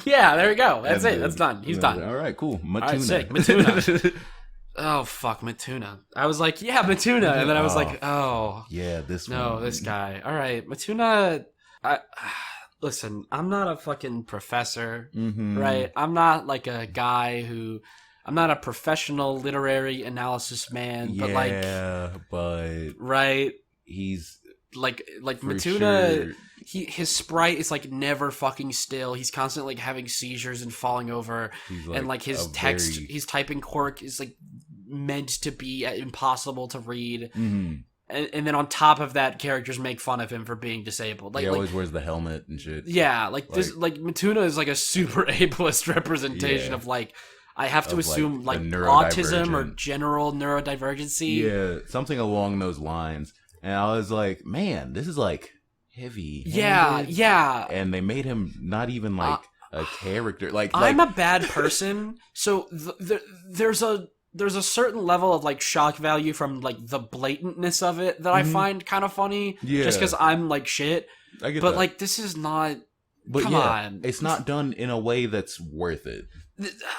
Yeah, there we go. That's it. That's done. He's done. All right, cool. Matuna. All right, sick. Matuna. Oh, fuck, Matuna. I was like, yeah, Matuna. And then I was like, oh. Yeah, this one. No, this guy. All right, Matuna. Listen, I'm not a fucking professor, right? I'm not like a guy who... I'm not a professional literary analysis man, but right? He's like Matuna. Sure. His sprite is like never fucking still. He's constantly like having seizures and falling over, and like his text, he's typing quirk is like meant to be impossible to read. Mm-hmm. And then on top of that, characters make fun of him for being disabled. Like, he always wears the helmet and shit. Yeah, this Matuna is like a super ableist representation of like. I have to assume like autism or general neurodivergency. Yeah, something along those lines. And I was like, man, this is like heavy. Yeah. And they made him not even like a character. I'm a bad person, so there's a certain level of like shock value from like the blatantness of it that I find kind of funny. Yeah. Just because I'm like shit. I get but that. Like this is not. But come on. It's not done in a way that's worth it.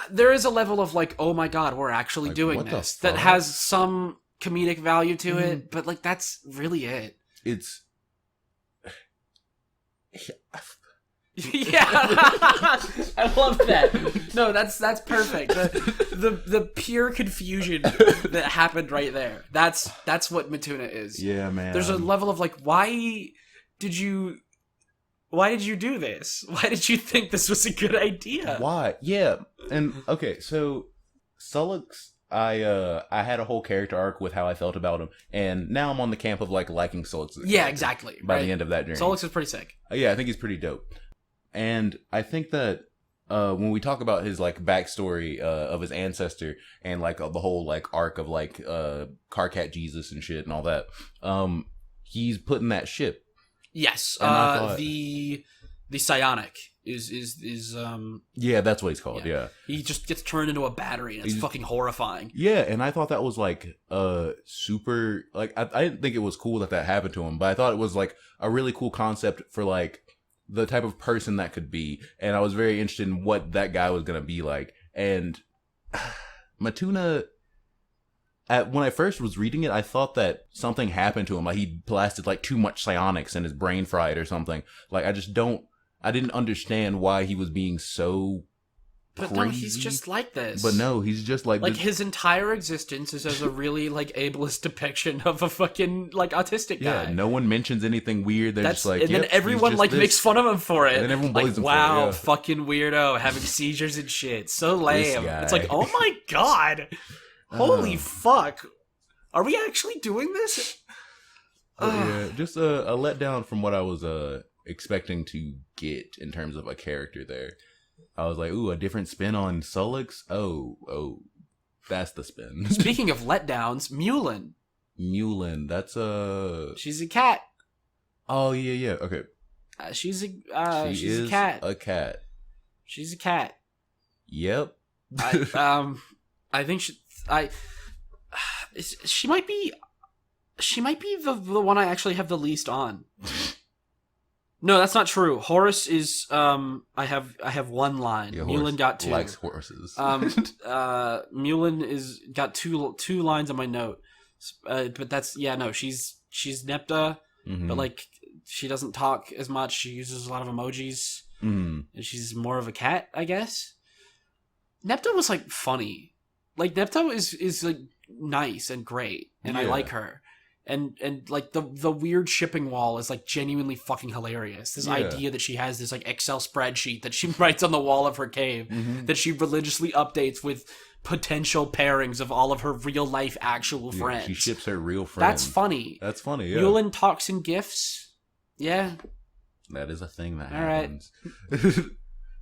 There is a level of like, oh my god, we're actually like, doing this that has some comedic value to it, but like that's really it. It's yeah, I love that. No, that's perfect. The pure confusion that happened right there. That's what Matuna is. Yeah, man. There's a level of like, why did you do this? Why did you think this was a good idea? Why? Yeah. And okay, so Sullux, I had a whole character arc with how I felt about him, and now I'm on the camp of like liking Sullux. Yeah, exactly. By the end of that journey. Sullux is pretty sick. Yeah, I think he's pretty dope. And I think that when we talk about his like backstory of his ancestor and like the whole like arc of like Carcat Jesus and shit and all that, he's put in that ship. Yes, the psionic is yeah, that's what he's called. Yeah, he just gets turned into a battery and it's fucking horrifying. Yeah, and I thought that was like super like I didn't think it was cool that happened to him, but I thought it was like a really cool concept for like the type of person that could be, and I was very interested in what that guy was gonna be like. And Matuna, when I first was reading it, I thought that something happened to him, like he blasted like too much psionics and his brain fried or something. Like I didn't understand why he was being so But crazy. no, he's just like this. But no, he's just like this. His entire existence is as a really like ableist depiction of a fucking like autistic guy. Yeah, no one mentions anything weird. They're just like, and then everyone like makes fun of him for it. And then everyone bullies him wow, for it. Yeah. Fucking weirdo, having seizures and shit. So lame. It's like, oh my god, holy fuck, are we actually doing this? Yeah, just a letdown from what I was expecting to get in terms of a character there. I was like, ooh, a different spin on Sullux? Oh, that's the spin. Speaking of letdowns, Meulin, that's she's a cat. Oh, yeah, okay. She's a cat. A cat. She's a cat. Yep. I think she might be the one I actually have the least on. No, that's not true. Horuss is I have one line. Yeah, Meulin got two. Likes horses. Meulin is got two lines on my note. But that's she's Nepta, but like she doesn't talk as much. She uses a lot of emojis. Mm. And she's more of a cat, I guess. Nepta was like funny. Like Nepta is like nice and great, and I like her. And like the weird shipping wall is like genuinely fucking hilarious. This idea that she has this like Excel spreadsheet that she writes on the wall of her cave that she religiously updates with potential pairings of all of her real life actual friends. She ships her real friends. That's funny. That's funny. Yeah. Meulin talks in gifs. Yeah. That is a thing that all happens.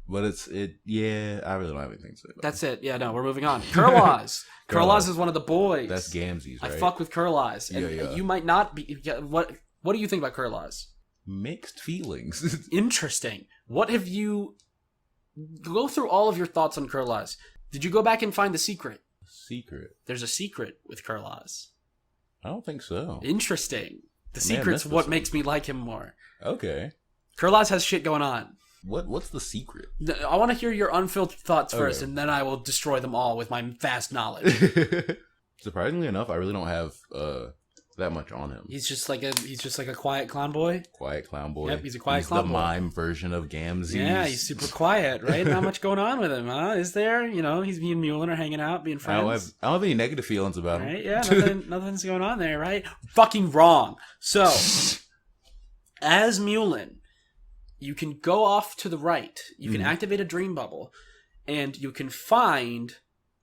But I really don't have anything to say about That's it. Yeah, no, we're moving on. Kurloz. Kurloz is one of the boys. That's Gamzee's, right? I fuck with Kurloz. And you might not be... What do you think about Kurloz? Mixed feelings. Interesting. What have you... Go through all of your thoughts on Kurloz. Did you go back and find the secret? Secret? There's a secret with Kurloz. I don't think so. Interesting. The secret's what makes me like him more. Okay. Kurloz has shit going on. What's the secret? I want to hear your unfiltered thoughts first, and then I will destroy them all with my vast knowledge. Surprisingly enough, I really don't have that much on him. He's just like a quiet clown boy. Quiet clown boy. Yep, he's a quiet clown boy. The mime version of Gamzee. Yeah, he's super quiet, right? Not much going on with him, huh? Is there? You know, he's me and Meulin are hanging out, being friends. I don't have any negative feelings about him. Right? Yeah, nothing's going on there, right? Fucking wrong. So, as Meulin, you can go off to the right. You can activate a dream bubble, and you can find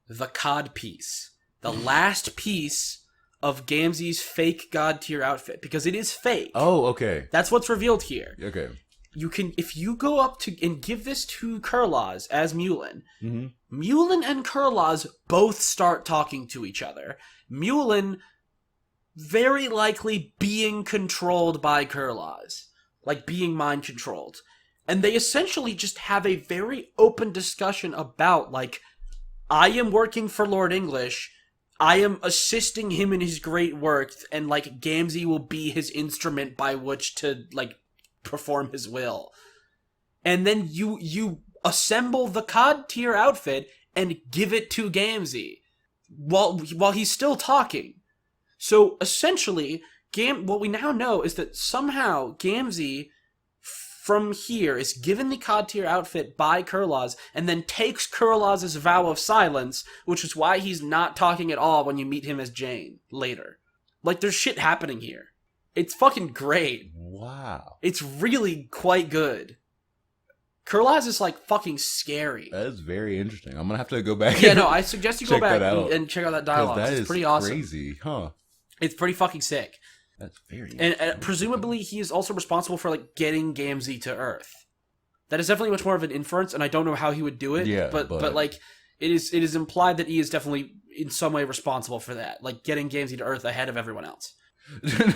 the cod piece, the last piece of Gamzee's fake god tier outfit, because it is fake. Oh, okay. That's what's revealed here. Okay. You can, if you go up to and give this to Kurloz as Meulin, Meulin and Kurloz both start talking to each other. Meulin very likely being controlled by Kurloz. Like being mind controlled. And they essentially just have a very open discussion about, like, I am working for Lord English, I am assisting him in his great work, and, like, Gamzee will be his instrument by which to, like, perform his will. And then you assemble the COD tier outfit and give it to Gamzee while he's still talking. So, essentially... what we now know is that somehow Gamzee from here is given the COD tier outfit by Kurloz and then takes Kurloz's vow of silence, which is why he's not talking at all when you meet him as Jane later. Like, there's shit happening here. It's fucking great. Wow. It's really quite good. Kurloz is, like, fucking scary. That is very interesting. I'm gonna have to go back. Yeah, no, I suggest you go back and check out that dialogue. That it's is pretty awesome. Crazy, huh? It's pretty fucking sick. That's very and presumably he is also responsible for like getting Gamzee to Earth. That is definitely much more of an inference, and I don't know how he would do it. Yeah, but like it is implied that he is definitely in some way responsible for that, like getting Gamzee to Earth ahead of everyone else.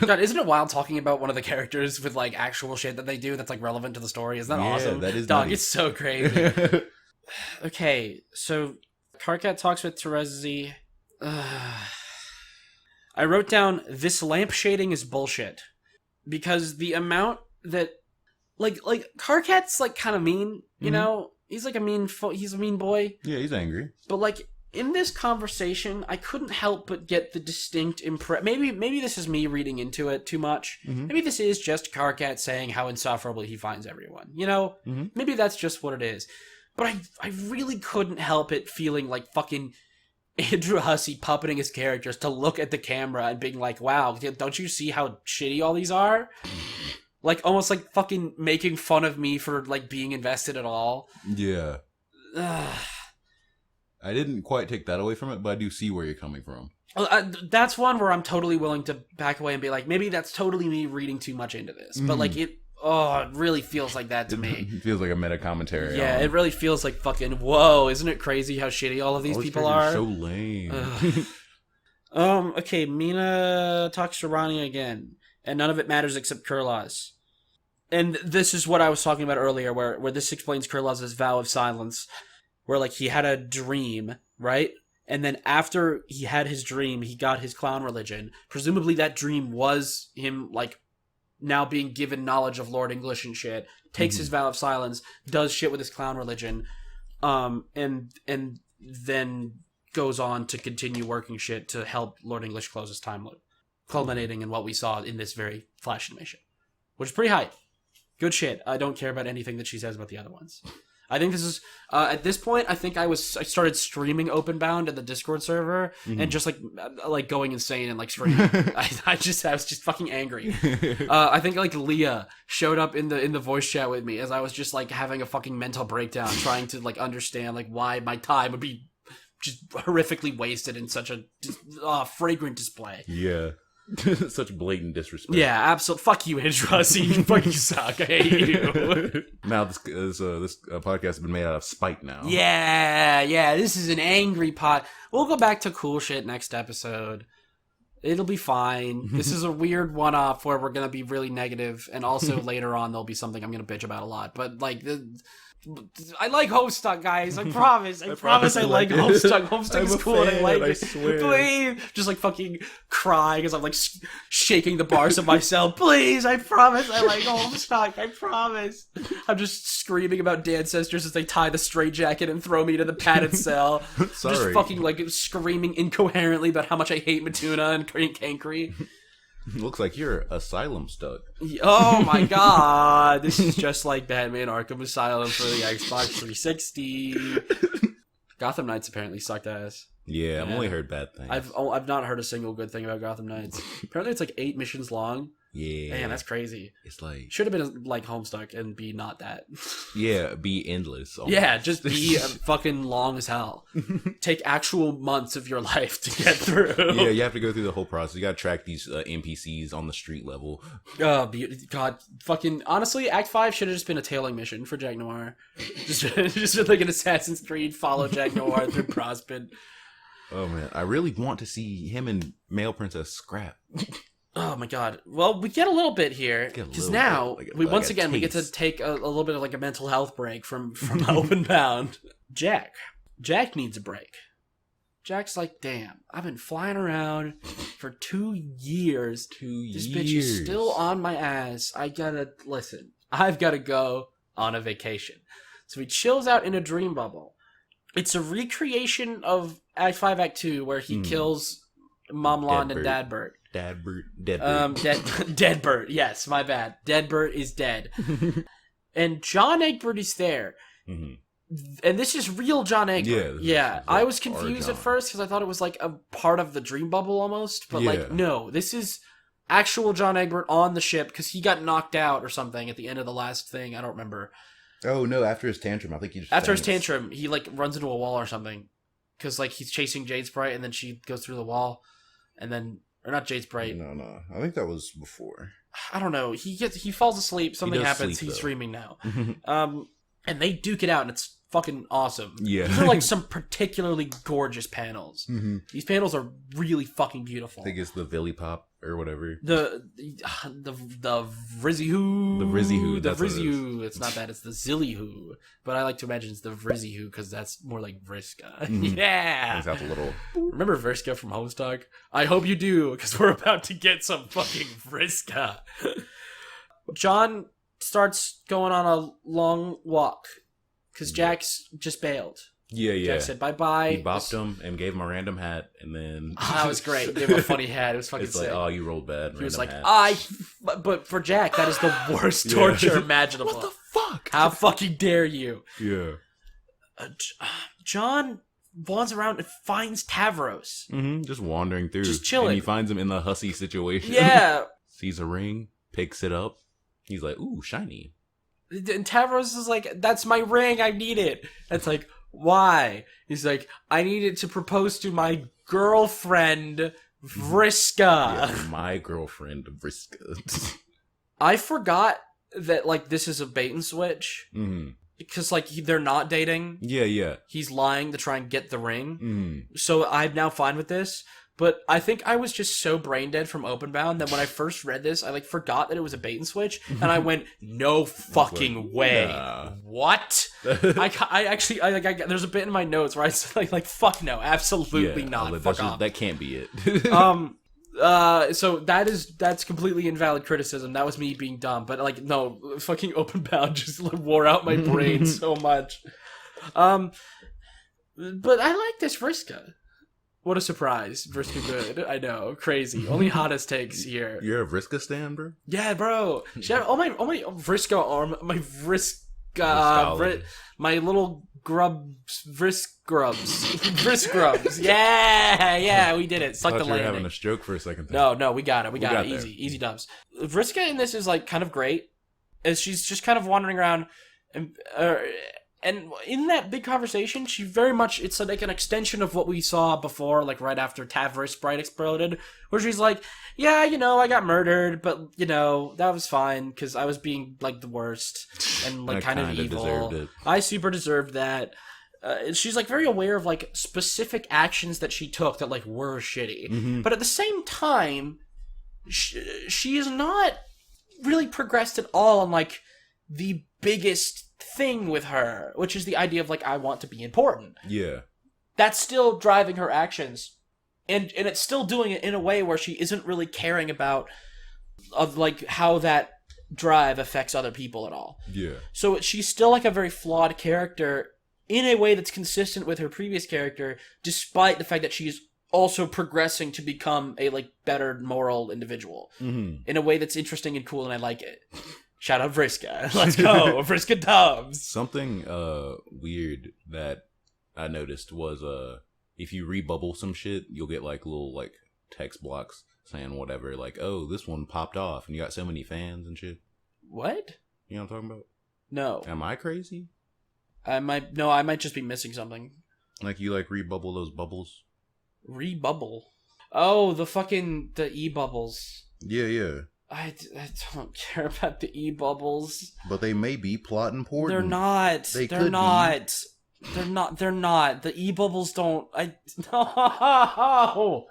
God, isn't it wild talking about one of the characters with like actual shit that they do that's like relevant to the story? Isn't that awesome? That is dog. nutty. It's so crazy. Okay, so Karkat talks with Terezi. I wrote down, this lamp shading is bullshit. Because the amount that... Like Karkat's, like, kind of mean, you know? He's, like, he's a mean boy. Yeah, he's angry. But, like, in this conversation, I couldn't help but get the distinct impression... Maybe this is me reading into it too much. Maybe this is just Karkat saying how insufferable he finds everyone. You know? Maybe that's just what it is. But I really couldn't help it feeling like fucking... Andrew Hussey puppeting his characters to look at the camera and being like, wow, don't you see how shitty all these are? Like, almost like fucking making fun of me for, like, being invested at all. Yeah. I didn't quite take that away from it, but I do see where you're coming from. That's one where I'm totally willing to back away and be like, maybe that's totally me reading too much into this. But, like, it really feels like that to me. It feels like a meta commentary. Yeah, it really feels like fucking, whoa, isn't it crazy how shitty all of these people are? So lame. Okay, Mina talks to Ronnie again, and none of it matters except Kurloz. And this is what I was talking about earlier, where this explains Kurloz's vow of silence, where, like, he had a dream, right? And then after he had his dream, he got his clown religion. Presumably that dream was him, like, now being given knowledge of Lord English and shit, takes his vow of silence, does shit with his clown religion, and then goes on to continue working shit to help Lord English close his time loop, culminating in what we saw in this very flash animation, which is pretty hype. Good shit. I don't care about anything that she says about the other ones. I think this is at this point. I think I started streaming OpenBound in the Discord server and just like going insane and like screaming. I was just fucking angry. I think like Leah showed up in the voice chat with me as I was just like having a fucking mental breakdown, trying to like understand like why my time would be just horrifically wasted in such a fragrant display. Yeah. Such blatant disrespect. Yeah, absolutely. Fuck you, Indrazi. You fucking suck. I hate you. Now this podcast has been made out of spite now. Yeah. This is an angry pot. We'll go back to cool shit next episode. It'll be fine. This is a weird one-off where we're gonna be really negative, and also later on there'll be something I'm gonna bitch about a lot. But like I like Homestuck, guys. I promise. I promise I like Homestuck. Homestuck is cool, and I like it. Swear. Please, just like fucking crying as I'm like shaking the bars of myself. Please, I promise I like Homestuck. I promise. I'm just screaming about Dancestors as they tie the straitjacket and throw me to the padded cell. Sorry. Just fucking like screaming incoherently about how much I hate Matuna and Kankri. Looks like you're asylum stuck. Oh my god, this is just like Batman Arkham Asylum for the Xbox 360. Gotham Knights apparently sucked ass. Yeah, I've only heard bad things. I've not heard a single good thing about Gotham Knights. Apparently it's like 8 missions long. Yeah. Man, that's crazy. It's like... Should have been like Homestuck and be not that. Yeah, be endless. Almost. Yeah, just be fucking long as hell. Take actual months of your life to get through. Yeah, you have to go through the whole process. You gotta track these NPCs on the street level. Oh, God. Fucking... Honestly, Act 5 should have just been a tailing mission for Jack Noir. Just like an Assassin's Creed, follow Jack Noir through Prospin. Oh, man. I really want to see him and Male Princess scrap. Oh my god. Well, we get a little bit here because now we once again we get to take a little bit of like a mental health break from OpenBound. Jack needs a break. Jack's like, damn, I've been flying around for 2 years. This bitch is still on my ass. I've got to go on a vacation. So he chills out in a dream bubble. It's a recreation of Act 5, Act 2, where he kills Momlond and Dadbert. Deadbert. Yes, my bad. Deadbert is dead. And John Egbert is there. Mm-hmm. And this is real John Egbert. Yeah. I was confused at first because I thought it was like a part of the dream bubble almost. But like, no, this is actual John Egbert on the ship because he got knocked out or something at the end of the last thing. I don't remember. Oh, no, after his tantrum. I think he just After his tantrum, he like runs into a wall or something. Because like he's chasing Jade Sprite and then she goes through the wall. And then... Or not Jade Sprite. No. I think that was before. I don't know. He falls asleep. Something happens. He's streaming now. And they duke it out, and it's fucking awesome. Yeah. These are like some particularly gorgeous panels. Mm-hmm. These panels are really fucking beautiful. I think it's the Villy Pop or whatever. The Vrizzy-hoo. The Vrizzy-hoo. The Vrizzy-hoo. It's not that. It's the Zilly-hoo. But I like to imagine it's the Vrizzy-hoo because that's more like Vriska. Mm-hmm. Yeah. It sounds a little... Remember Vriska from Homestuck? I hope you do because we're about to get some fucking Vriska. John starts going on a long walk because Jack's just bailed. Yeah. Jack said bye-bye. He bopped him and gave him a random hat, and then... that was great. He gave him a funny hat. It was fucking sick. It's like, oh, you rolled bad. He was like, hat. But for Jack, that is the worst torture imaginable. What the fuck? How fucking dare you? Yeah. John wanders around and finds Tavros. Mm-hmm, just wandering through. Just chilling. And he finds him in the hussy situation. Yeah. Sees a ring, picks it up. He's like, ooh, shiny. And Tavros is like, that's my ring, I need it. It's like, why? He's like, I need it to propose to my girlfriend, Vriska. Yeah, my girlfriend, Vriska. I forgot that, like, this is a bait and switch. Mm-hmm. Because, like, they're not dating. Yeah. He's lying to try and get the ring. Mm. So I'm now fine with this. But I think I was just so brain dead from OpenBound that when I first read this, I like forgot that it was a bait and switch, and I went, "No fucking way! Nah. What?" I actually there's a bit in my notes where I said like "fuck no, absolutely not, fuck off." That can't be it. So that's completely invalid criticism. That was me being dumb, but like no, fucking OpenBound just like, wore out my brain so much. But I like this Vriska. What a surprise. Vriska good. I know. Crazy. Only hottest takes here. You're a Vriska stan, bro? Yeah, bro. She had, my Vriska arm, my Vriska, my little grubs, Vrisk grubs. Yeah, we did it. It's like the you were landing. having a stroke for a second there. No, we got it. We got it. Easy dubs. Vriska in this is like kind of great, as she's just kind of wandering around, and in that big conversation, she very much, it's like an extension of what we saw before, like right after Tavris Sprite exploded, where she's like, yeah, I got murdered, but, that was fine, because I was being, like, the worst, and, like, kind of evil. Deserved it. I super deserved that. She's, like, very aware of, like, specific actions that she took that, like, were shitty. Mm-hmm. But at the same time, she is not really progressed at all on, like, the biggest thing with her, which is the idea of, like, I want to be important. Yeah. That's still driving her actions. And it's still doing it in a way where she isn't really caring about, like, how that drive affects other people at all. Yeah. So she's still, like, a very flawed character in a way that's consistent with her previous character, despite the fact that she's also progressing to become a, like, better moral individual. Mm-hmm. In a way that's interesting and cool, and I like it. Shout out Vriska. Let's go. Vriska dubs. Something weird that I noticed was if you rebubble some shit, you'll get like little like text blocks saying whatever, like, oh, this one popped off and you got so many fans and shit. What? You know what I'm talking about? No. Am I crazy? I might just be missing something. Like you like rebubble those bubbles? Rebubble? Oh, the e-bubbles. Yeah. I don't care about the e-bubbles. But they may be plot important. They're not. They're not. They're not. The e-bubbles don't... No!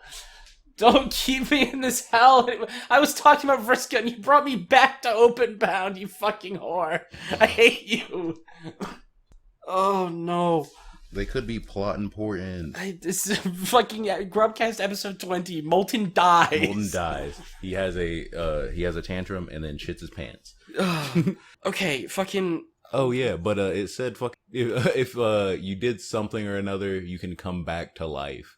Don't keep me in this hell. I was talking about Vriska and you brought me back to OpenBound, you fucking whore. I hate you. Oh, no. They could be plot important. This is fucking GrubCast episode 20. Molten dies. He has a tantrum and then shits his pants. Okay, fucking... Oh yeah, but it said if you did something or another, you can come back to life.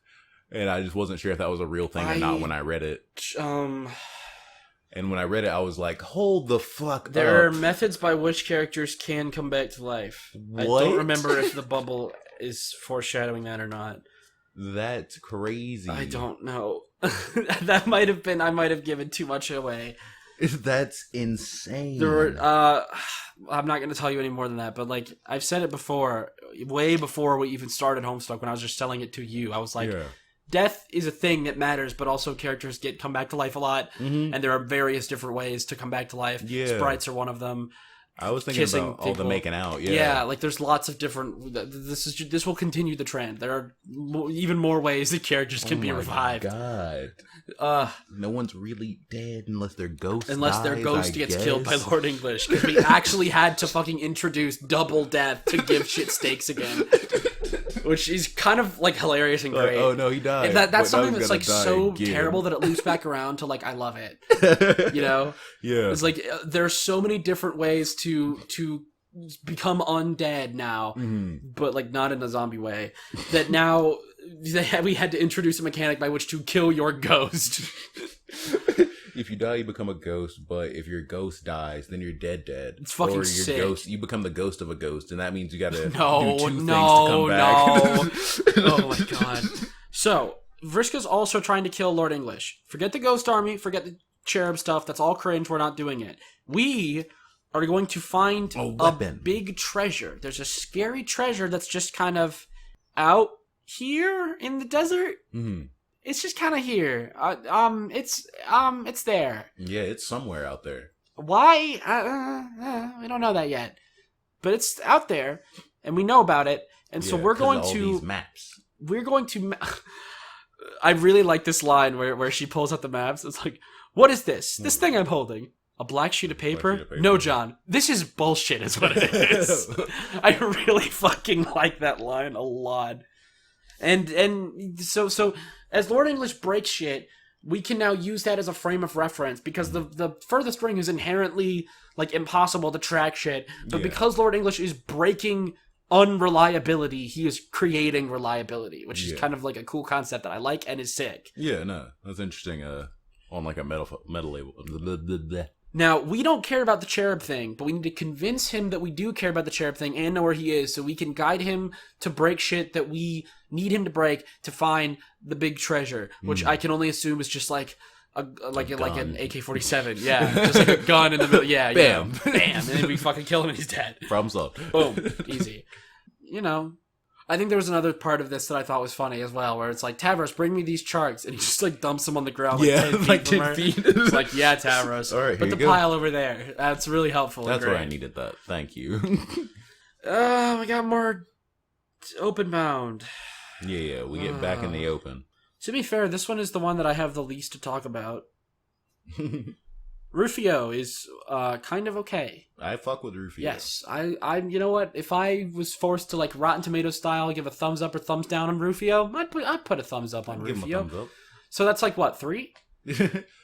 And I just wasn't sure if that was a real thing or not when I read it. And when I read it, I was like, hold the fuck up. There are methods by which characters can come back to life. What? I don't remember if the bubble is foreshadowing that or not. That's crazy. I don't know. I might have given too much away. That's insane. There were, I'm not going to tell you any more than that, but like I've said it before, way before we even started Homestuck, when I was just selling it to you, I was like, death is a thing that matters, but also characters come back to life a lot, and there are various different ways to come back to life. Yeah. Sprites are one of them. I was thinking about all the making out. Yeah, like there's lots of different. This will continue the trend. There are even more ways that characters can be revived. God, no one's really dead unless their ghost. Unless their ghost gets killed by Lord English. We actually had to fucking introduce double death to give shit stakes again, which is kind of like hilarious and great. Oh no, he died. That's something that's like so terrible that it loops back around to like I love it. You know? Yeah. It's like there's so many different ways to become undead now, but like not in a zombie way. That now we had to introduce a mechanic by which to kill your ghost. If you die, you become a ghost, but if your ghost dies, then you're dead. It's fucking or sick. Ghost, you become the ghost of a ghost, and that means you gotta do no, two things to come back. Oh my god. So, Vriska's also trying to kill Lord English. Forget the ghost army, forget the cherub stuff, that's all cringe, we're not doing it. We are going to find a big treasure. There's a scary treasure that's just kind of out here in the desert. Mm-hmm. It's just kind of here. It's there. Yeah, it's somewhere out there. Why? We don't know that yet. But it's out there, and we know about it. And so we're going to these maps. We're going to. I really like this line where she pulls out the maps. It's like, what is this? This thing I'm holding. A black sheet of paper? No, John. This is bullshit is what it is. I really fucking like that line a lot. And so as Lord English breaks shit, we can now use that as a frame of reference because the furthest ring is inherently like impossible to track shit. But because Lord English is breaking unreliability, he is creating reliability, which is kind of like a cool concept that I like and is sick. Yeah, no, that's interesting. On like a metal label. Blah, blah, blah. Now, we don't care about the cherub thing, but we need to convince him that we do care about the cherub thing and know where he is so we can guide him to break shit that we need him to break to find the big treasure, which I can only assume is just like an AK-47. Yeah, just like a gun in the middle. Yeah, Bam. Yeah. Bam. And then we fucking kill him and he's dead. Problem solved. Boom. Easy. I think there was another part of this that I thought was funny as well, where it's like, Tavros, bring me these charts, and he just like dumps them on the ground like 10 feet like from 10 her. feet. It's like, yeah, Tavros, All right, put here the you go. pile over there. That's really helpful. That's and where great. I needed that. Thank you. We got more OpenBound. Yeah, we get back in the open. To be fair, this one is the one that I have the least to talk about. Rufioh is kind of okay. I fuck with Rufioh. Yes, I you know what? If I was forced to like Rotten Tomatoes style give a thumbs up or thumbs down on Rufioh, I'd put a thumbs up on Give him a Rufioh. thumbs up. So that's like what, 3?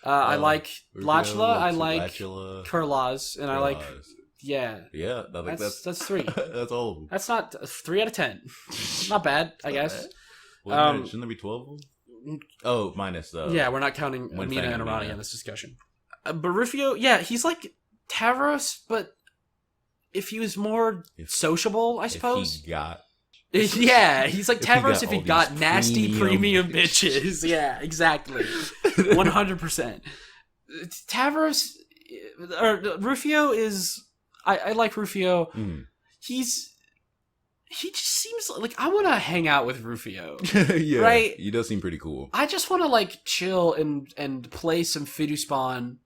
I like Rufioh, Latula, I like Latula, Kurloz, and I like Kurloz. yeah. Yeah, I think That's 3. that's all of them. That's not 3 out of 10. Not bad, I guess. Shouldn't there be 12 of them? Oh, minus Yeah, we're not counting one Amina thing, and Arani Amina. in this discussion. But Rufioh, yeah, he's like Tavros, but if he was more sociable, I suppose. If he got Yeah, he's like If he Tavros got if he all got these nasty premium premium bitches. Yeah, exactly. 100%. Tavros, or Rufioh is, I like Rufioh. He just seems like I want to hang out with Rufioh. yeah, right? He does seem pretty cool. I just want to like chill and play some Fidu Spawn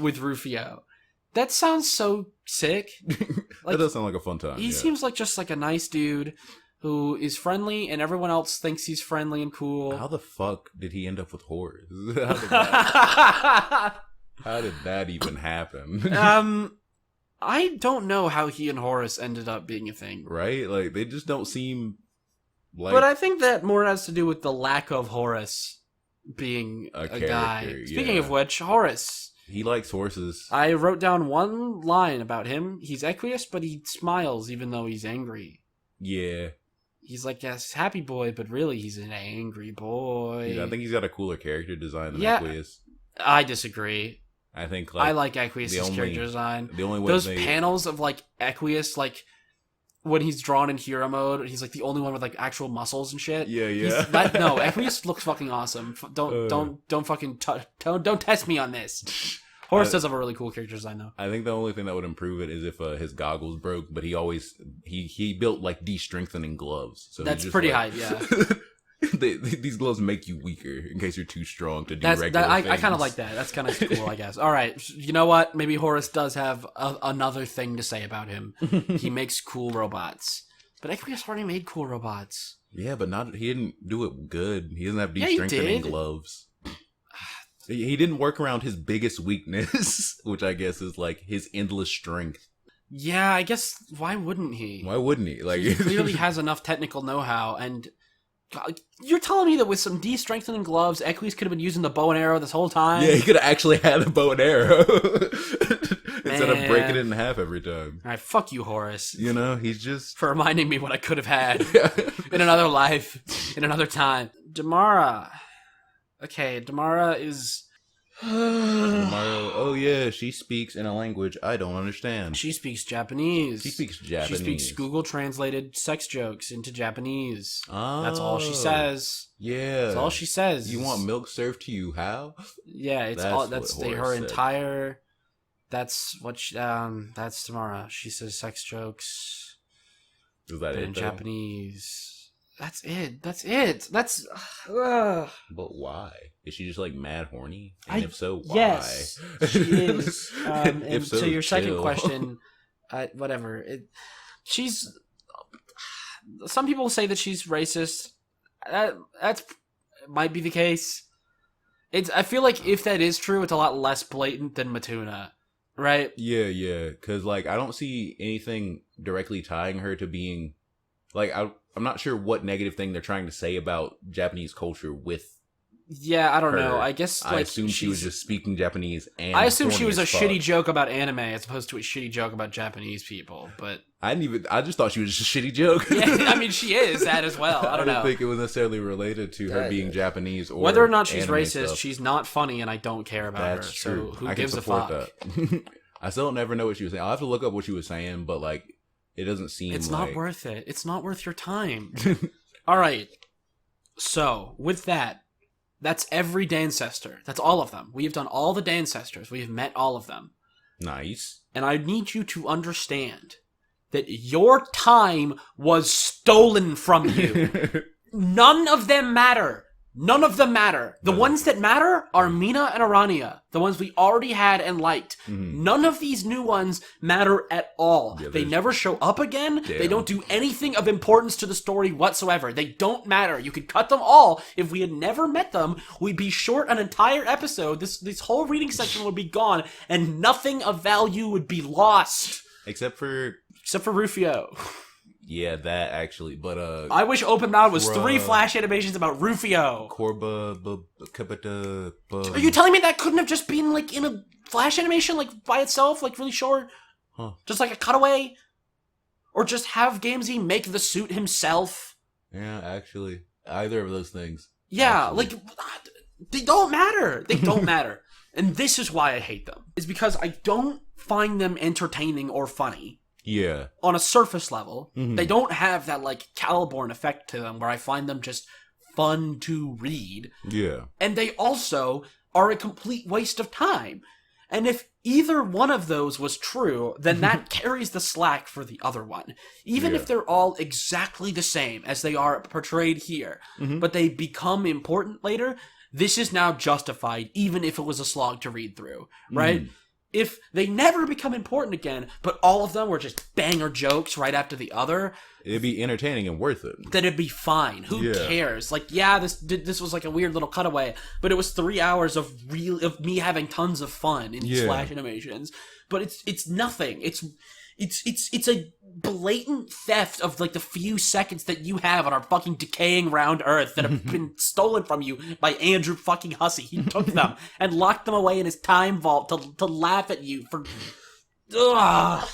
with Rufioh. That sounds so sick. That does sound like a fun time. He seems like just like a nice dude who is friendly and everyone else thinks he's friendly and cool. How the fuck did he end up with Horuss? How did that even happen? I don't know how he and Horuss ended up being a thing. Right? Like, they just don't seem like... But I think that more has to do with the lack of Horuss being a guy. character, Speaking yeah. of which, Horuss. He likes horses. I wrote down one line about him. He's equus, but he smiles even though he's angry. Yeah. He's like, yes, happy boy, but really he's an angry boy. Yeah, I think he's got a cooler character design than Yeah. Equius. I disagree. I think I like Equius' the only- character design. the only way Those they... panels of like Equius, like when he's drawn in hero mode, he's like the only one with like actual muscles and shit. Yeah, He's- yeah. no, Equius looks fucking awesome. Don't fucking don't test me on this. Horuss does have a really cool character design though. I think the only thing that would improve it is if his goggles broke, but he built like de-strengthening gloves. So That's he's just pretty like, hype, yeah. these gloves make you weaker in case you're too strong to do I regular things. kind of like that. That's kind of cool, I guess. All right, you know what? Maybe Horuss does have another thing to say about him. He makes cool robots, but Equius already made cool robots. Yeah, but he didn't do it good. He doesn't have Yeah, he de-strengthening did. gloves. He didn't work around his biggest weakness, which I guess is like his endless strength. Yeah, I guess why wouldn't he? Why wouldn't he? Like He clearly has enough technical know-how, and God, you're telling me that with some de-strengthening gloves, Equius could have been using the bow and arrow this whole time? Yeah, he could have actually had a bow and arrow instead of Man. breaking it in half every time. All right, fuck you, Horuss, You know, he's just for reminding me what I could have had in another life, in another time. Damara. Okay, Damara is... Mario. Oh yeah, she speaks in a language I don't understand. She speaks Japanese. She speaks Japanese. She speaks Google translated sex jokes into Japanese. Oh, That's all she says. Yeah, That's all she says. You want milk served to you? How? Yeah, it's That's all. what That's Horuss her said. entire. That's what. That's Damara. She says sex jokes. Is that But it? in though? Japanese. That's it. That's. But why? Is she just like mad horny? And if so, why? Yes, she is. And If so, to your second chill. question, whatever. She's. Some people say that she's racist. That's might be the case. I feel like if that is true, it's a lot less blatant than Matuna, right? Yeah. Because like I don't see anything directly tying her to being like I'm not sure what negative thing they're trying to say about Japanese culture with Yeah, I don't know. her. I guess like I assumed she was just speaking Japanese, and I assumed she was a horny shitty as fuck. joke about anime as opposed to a shitty joke about Japanese people. But I just thought she was just a shitty joke. yeah, I mean, she is that as well. I don't didn't know. think it was necessarily related to her being Japanese or Whether or not she's anime racist, stuff. she's not funny, and I don't care about That's her. true. So who I can gives a support fuck? that. I still never know what she was saying. I'll have to look up what she was saying, but like, it doesn't seem. It's like... not worth it. It's not worth your time. All right. So with that, that's every Dancestor. That's all of them. We have done all the Dancestors. We have met all of them. Nice. And I need you to understand that your time was stolen from you. None of them matter. None of them matter. The ones that matter are Mina and Arania, the ones we already had and liked. None of these new ones matter at all. Yeah, they never show up again. Damn. They don't do anything of importance to the story whatsoever. They don't matter. You could cut them all. If we had never met them, we'd be short an entire episode. This whole reading section would be gone, and nothing of value would be lost. Except for Rufioh. yeah, that actually. But I wish OpenBound was Bruh. 3 flash animations about Rufioh. Are you telling me that couldn't have just been like in a flash animation, like by itself, like really short? Huh. Just like a cutaway? Or just have Gamzee make the suit himself? Yeah, actually, either of those things. Yeah, Actually. like, they don't matter. They don't matter. And this is why I hate them. Is because I don't find them entertaining or funny. Yeah. On a surface level. Mhm. They don't have that, like, Caliborn effect to them where I find them just fun to read. Yeah. And they also are a complete waste of time. And if either one of those was true, then that carries the slack for the other one. Even if they're all exactly the same as they are portrayed here, but they become important later, this is now justified, even if it was a slog to read through, right? If they never become important again, but all of them were just banger jokes right after the other, It'd be entertaining and worth it. then it'd be fine. Who cares? Like, yeah, this was like a weird little cutaway, but it was 3 hours of me having tons of fun in these flash animations. But it's nothing. It's a blatant theft of like the few seconds that you have on our fucking decaying round Earth that have been stolen from you by Andrew fucking Hussey. He took them and locked them away in his time vault to laugh at you for. Ugh.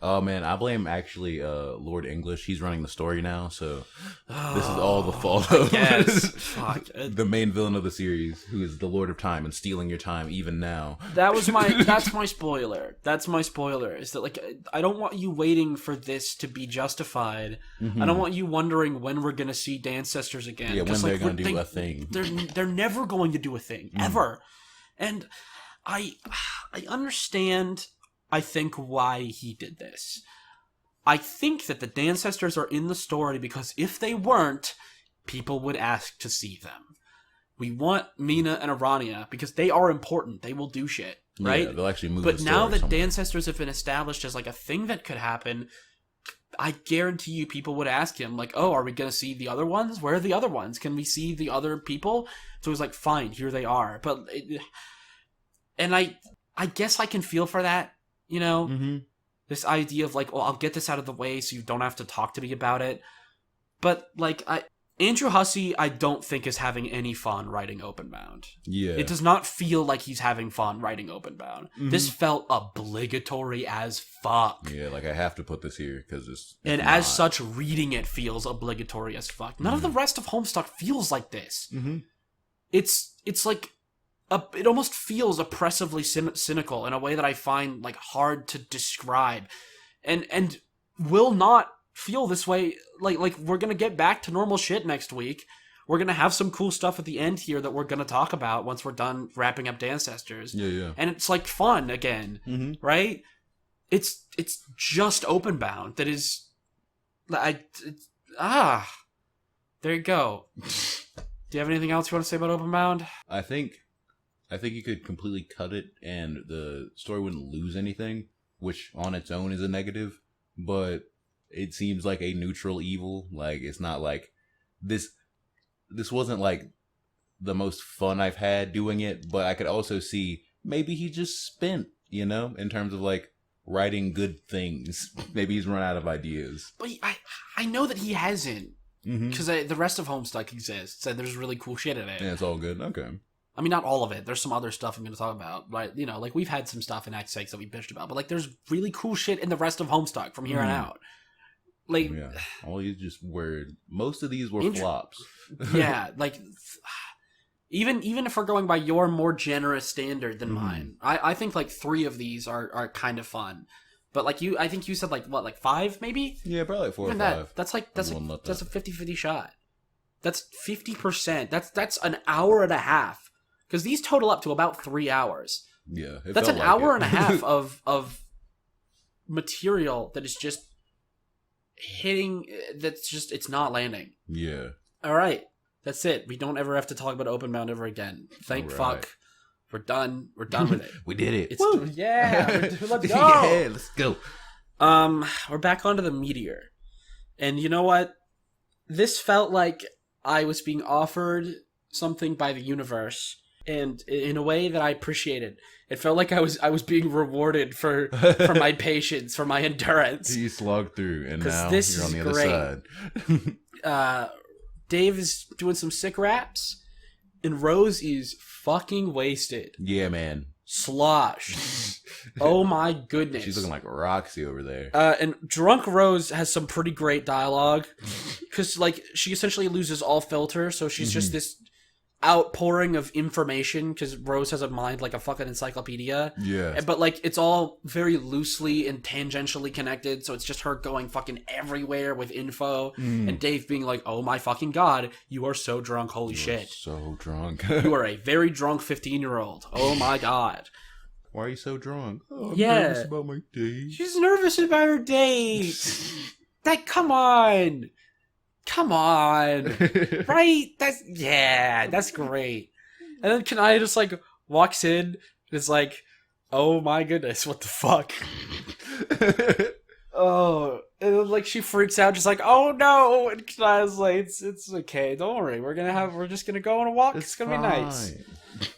Oh man, I blame actually Lord English. He's running the story now, so this is all the fault of Fuck. the main villain of the series, who is the Lord of Time and stealing your time even now. That's my spoiler. That's my spoiler. Is that like I don't want you waiting for this to be justified. I don't want you wondering when we're gonna see Dancestors again. Yeah, when 'Cause, they're like, gonna do a thing. They're never going to do a thing ever. And I understand. I think why he did this. I think that the Dancestors are in the story because if they weren't, people would ask to see them. We want Mina and Arania because they are important. They will do shit, right? Yeah, they'll actually move. But the now story that somewhere. Dancestors have been established as like a thing that could happen, I guarantee you people would ask him like, oh, are we going to see the other ones? Where are the other ones? Can we see the other people? So he's like, fine, here they are. And I guess I can feel for that. You know, this idea of like, well, I'll get this out of the way so you don't have to talk to me about it. But like, Andrew Hussey, I don't think is having any fun writing OpenBound. Yeah, It does not feel like he's having fun writing OpenBound. This felt obligatory as fuck. Yeah, like I have to put this here because it's And not. as such, reading it feels obligatory as fuck. None of the rest of Homestuck feels like this. It's like it almost feels oppressively cynical in a way that I find like hard to describe, and will not feel this way. Like we're gonna get back to normal shit next week. We're gonna have some cool stuff at the end here that we're gonna talk about once we're done wrapping up Dancestors. Yeah. And it's like fun again, right? It's just OpenBound that is. There you go. Do you have anything else you want to say about OpenBound? I think you could completely cut it and the story wouldn't lose anything, which on its own is a negative, but it seems like a neutral evil. Like, it's not like this wasn't like the most fun I've had doing it, but I could also see maybe he just spent, in terms of like writing good things. Maybe he's run out of ideas. But I know that he hasn't. Because the rest of Homestuck exists, and there's really cool shit in it. Yeah, it's all good. Okay. I mean, not all of it. There's some other stuff I'm going to talk about. But, you know, like, we've had some stuff in Act 6 that we bitched about. But, like, there's really cool shit in the rest of Homestuck from here on out. Like... Yeah. All these just were... Most of these were flops. Yeah, like... Even if we're going by your more generous standard than mine, I think, like, 3 of these are kind of fun. But, like, I think you said, like, what, like 5, maybe? Yeah, probably like 4 or 5. That's a 50-50 shot. That's 50%. That's an hour and a half. Because these total up to about 3 hours. Yeah. That's an hour and a half of material that is just hitting, it's not landing. Yeah. All right. That's it. We don't ever have to talk about OpenBound ever again. Thank fuck. We're done. We're done with it. We did it. Yeah. Let's go. Yeah, let's go. We're back onto the meteor. And you know what? This felt like I was being offered something by the universe, and in a way that I appreciated. It felt like I was being rewarded for my patience, for my endurance. You slogged through, and now this you're on the is other side. Dave is doing some sick raps, and Rose is fucking wasted. Yeah, man. Sloshed. Oh my goodness. She's looking like Roxy over there. And drunk Rose has some pretty great dialogue, because like she essentially loses all filter, so she's just this outpouring of information, because Rose has a mind like a fucking encyclopedia. Yeah. But like it's all very loosely and tangentially connected, so it's just her going fucking everywhere with info, and Dave being like, "Oh my fucking god, you are so drunk, holy shit. So drunk. You are a very drunk 15-year-old. Oh my god." Why are you so drunk? Oh, I'm Yeah. nervous about my date. She's nervous about her date. Come on. Right? That's great. And then Kanaya just like walks in and is like, "Oh my goodness, what the fuck?" Oh, and then like she freaks out, just like, "Oh no!" And Kanaya's like, "It's okay, don't worry. We're just gonna go on a walk. It's gonna be nice."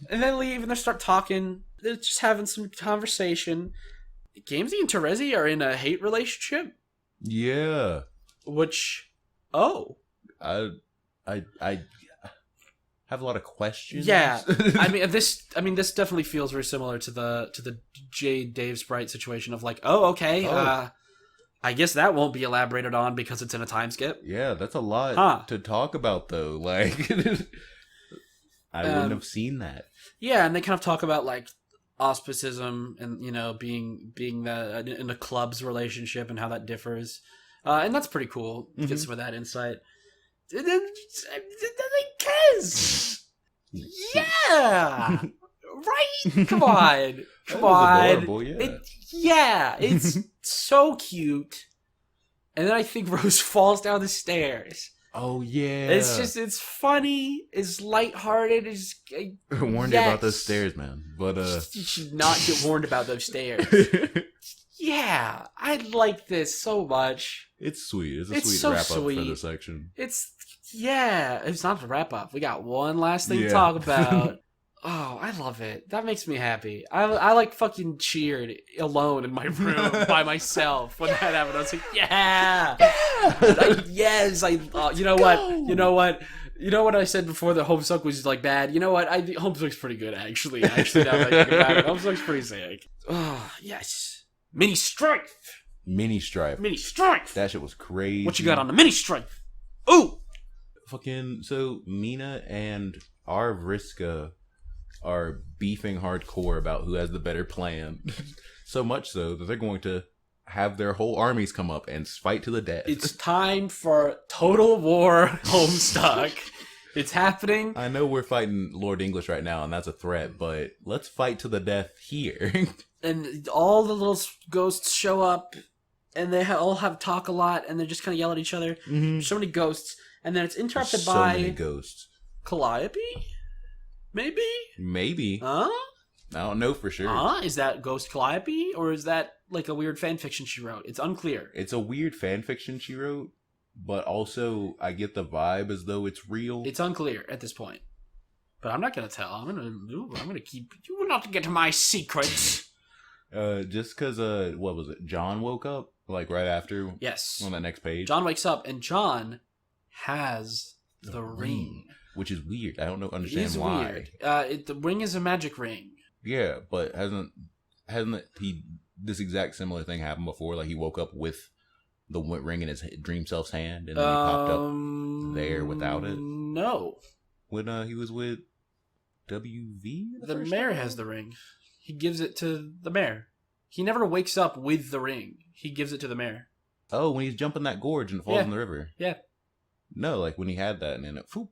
And then leave, and they start talking. They're just having some conversation. Gamzee and Terezi are in a hate relationship. Yeah. Which, I have a lot of questions. Yeah, I mean this definitely feels very similar to the Jade Dave Sprite situation of like, I guess that won't be elaborated on because it's in a time skip. Yeah, that's a lot to talk about though. Like, I wouldn't have seen that. Yeah, and they kind of talk about like auspicism and, you know, being in a club's relationship and how that differs. And that's pretty cool. Get some of that insight. And then, Kez! Yeah! Right? Come on. Come on. Adorable, yeah. It's so cute. And then I think Rose falls down the stairs. Oh, yeah. It's funny. It's lighthearted. I warned you about those stairs, man. But, You should not get warned about those stairs. Yeah, I like this so much. It's sweet. It's a It's sweet so wrap-up sweet. for the section. It's not a wrap-up. We got one last thing to talk about. Oh, I love it. That makes me happy. I like fucking cheered alone in my room by myself when that happened. I was like, yeah! Yes! You know what I said before that Homestuck was like bad? You know what? Homestuck's pretty good, actually. Actually, now that I think about it, Homestuck's pretty sick. Oh, yes. Mini Strife! Mini Strife. That shit was crazy. What you got on the Mini Strife? Ooh! So Mina and our Vriska are beefing hardcore about who has the better plan. So much so that they're going to have their whole armies come up and fight to the death. It's time for Total War Homestuck. It's happening. I know we're fighting Lord English right now, and that's a threat, but let's fight to the death here. And all the little ghosts show up, and they all have talk a lot, and they just kind of yell at each other. There's so many ghosts, and then it's interrupted by... So many ghosts. Calliope? Maybe? Huh? I don't know for sure. Is that Ghost Calliope, or is that like a weird fanfiction she wrote? It's unclear. It's a weird fanfiction she wrote, but also I get the vibe as though it's real. It's unclear at this point. But I'm not going to tell. I'm going to keep... You will not get my secrets. Just because, what was it? John woke up, like, right after? Yes. On that next page? John wakes up, and John has the ring. Which is weird. I don't It understand is why. weird. The ring is a magic ring. Yeah, but hasn't this exact similar thing happened before? Like he woke up with the ring in his dream self's hand, and then he popped up there without it. No. When he was with WV, The mayor has the ring. He gives it to the mayor. He never wakes up with the ring. He gives it to the mayor. Oh, when he's jumping that gorge and it falls in the river. Yeah. No, like when he had that and then it. Phoop.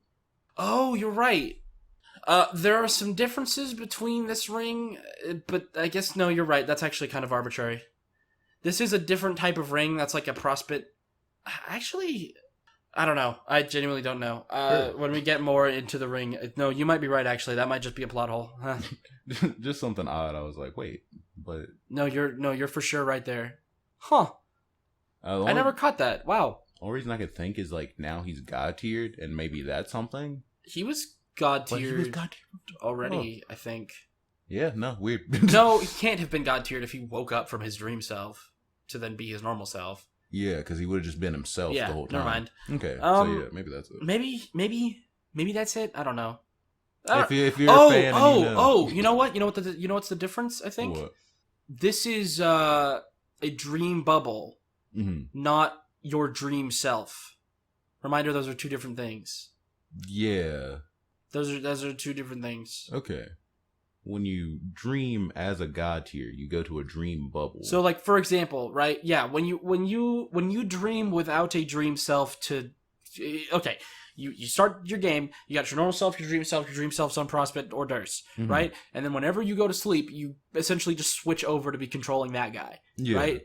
Oh, you're right. There are some differences between this ring, but I guess no, you're right. That's actually kind of arbitrary. This is a different type of ring. That's like a prospect. Actually, I don't know. I genuinely don't know. Sure. When we get more into the ring, no, you might be right. Actually, that might just be a plot hole. Huh. Just something odd. I was like, wait, but No, you're for sure right there. Huh? the I never caught that. Wow. only reason I could think is like now he's god tiered, and maybe that's something. He was god But he was tiered god tiered already. I think. Yeah, no, weird. No, he can't have been god tiered if he woke up from his dream self to then be his normal self. Yeah, because he would have just been himself the whole time. Never mind. Okay, so yeah, maybe that's it. Maybe that's it. I don't know. If you're a fan, and you know what? What's the difference? I think What? this is a dream bubble, not your dream self. Reminder: those are two different things. Yeah. Those are two different things. Okay. When you dream as a god tier, you go to a dream bubble. So, like for example, right? Yeah, when you dream without a dream self okay. You start your game, you got your normal self, your dream self's on prospect or Durst, right? And then whenever you go to sleep, you essentially just switch over to be controlling that guy, right?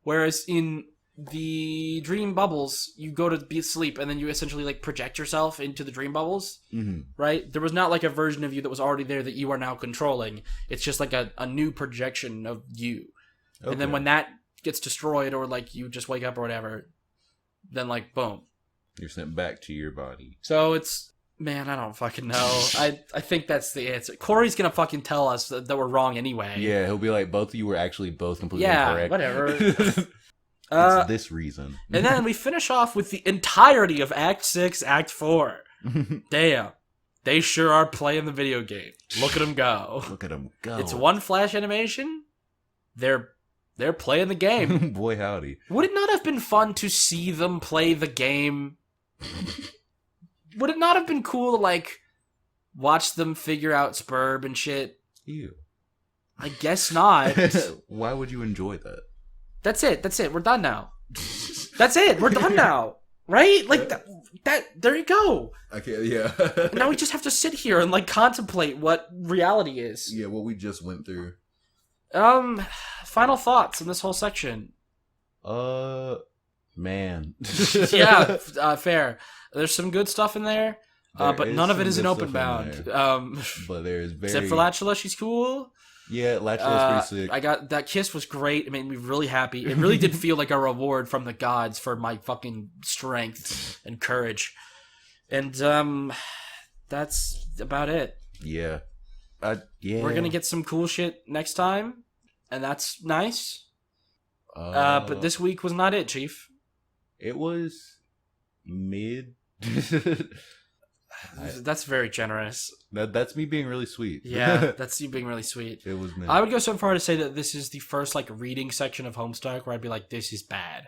Whereas in the dream bubbles, you go to be asleep and then you essentially like project yourself into the dream bubbles, right? There was not like a version of you that was already there that you are now controlling. It's just like a new projection of you. Okay. And then when that gets destroyed or like you just wake up or whatever, then like boom. You're sent back to your body. So it's, man, I don't fucking know. I think that's the answer. Corey's gonna fucking tell us that we're wrong anyway. Yeah, he'll be like, both of you were actually both completely correct. Whatever. It's this reason. And then we finish off with the entirety of Act 6, Act 4. Damn. They sure are playing the video game. Look at them go. Look at them go. It's one flash animation. They're playing the game. Boy howdy. Would it not have been fun to see them play the game? Would it not have been cool to, like, watch them figure out Spurb and shit? Ew. I guess not. Why would you enjoy that? That's it. We're done now. That's it. We're done now. Right? Like, that there you go. Okay, yeah. Now we just have to sit here and, like, contemplate what reality is. Yeah, what we just went through. Final thoughts in this whole section. Man. Yeah, fair. There's some good stuff in there, but none of it is in OpenBound. But there's very... Except for Latula, she's cool. Yeah, Latula's pretty sick. I got that kiss was great. It made me really happy. It really did feel like a reward from the gods for my fucking strength and courage. And that's about it. Yeah. Yeah. We're gonna get some cool shit next time, and that's nice. But this week was not it, Chief. It was mid. That's very generous. That's me being really sweet. Yeah, that's you being really sweet. It was mid. I would go so far to say that this is the first like reading section of Homestuck where I'd be like, this is bad.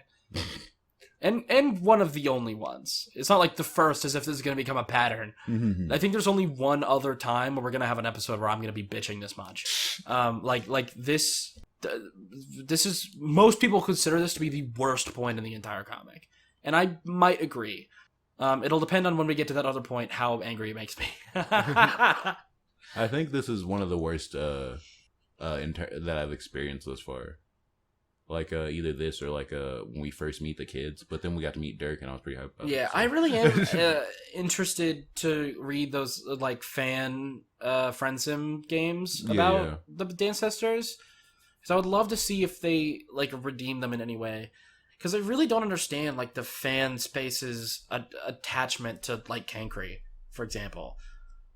And one of the only ones. It's not like the first as if this is going to become a pattern. I think there's only one other time where we're going to have an episode where I'm going to be bitching this much. Like this is, most people consider this to be the worst point in the entire comic. And I might agree. It'll depend on when we get to that other point how angry it makes me. I think this is one of the worst that I've experienced thus far. Like either this or like when we first meet the kids, but then we got to meet Dirk and I was pretty hyped about it. Yeah, So. I really am interested to read those like fan friendsim games about the DANCESTORS, because I would love to see if they like redeem them in any way. Because I really don't understand like the fan space's attachment to like Kankri, for example.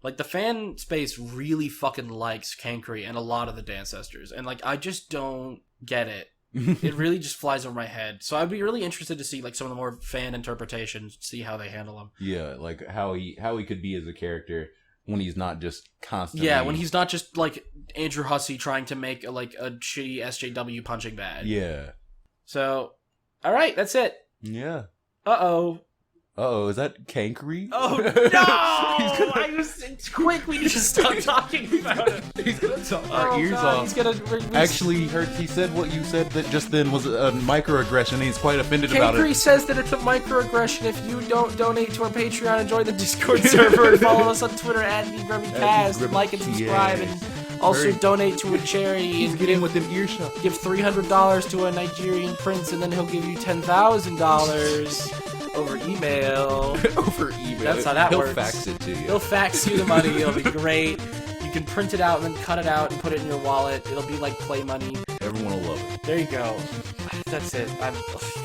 Like the fan space really fucking likes Kankri and a lot of the DANCESTORS, and like I just don't get it. It really just flies over my head. So I'd be really interested to see like some of the more fan interpretations, see how they handle him. Yeah, like how he could be as a character when he's not just constantly. Yeah, when he's not just like Andrew Hussey trying to make a shitty SJW punching bag. Yeah. So, all right, that's it. Yeah. Uh-oh. Uh-oh, is that Kankri? Oh, no! I was quick. We need to stop talking about it. He's gonna talk our ears off. He's gonna... Actually, he said what you said that just then was a microaggression, and he's quite offended about it. Kankri says that it's a microaggression if you don't donate to our Patreon and join the Discord server and follow us on Twitter at GrubCast and like and subscribe and also donate to a charity. He's and getting within earshot. Give $300 to a Nigerian prince and then he'll give you $10,000 over email. Over email. That's how that works. He'll fax it to you. He'll fax you the money. It'll be great. You can print it out and then cut it out and put it in your wallet. It'll be like play money. Everyone will love it. There you go. That's it.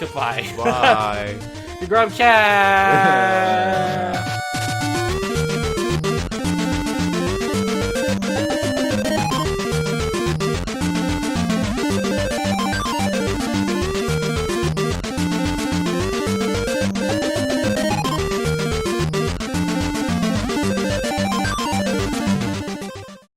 Goodbye. Bye. The GrubCast.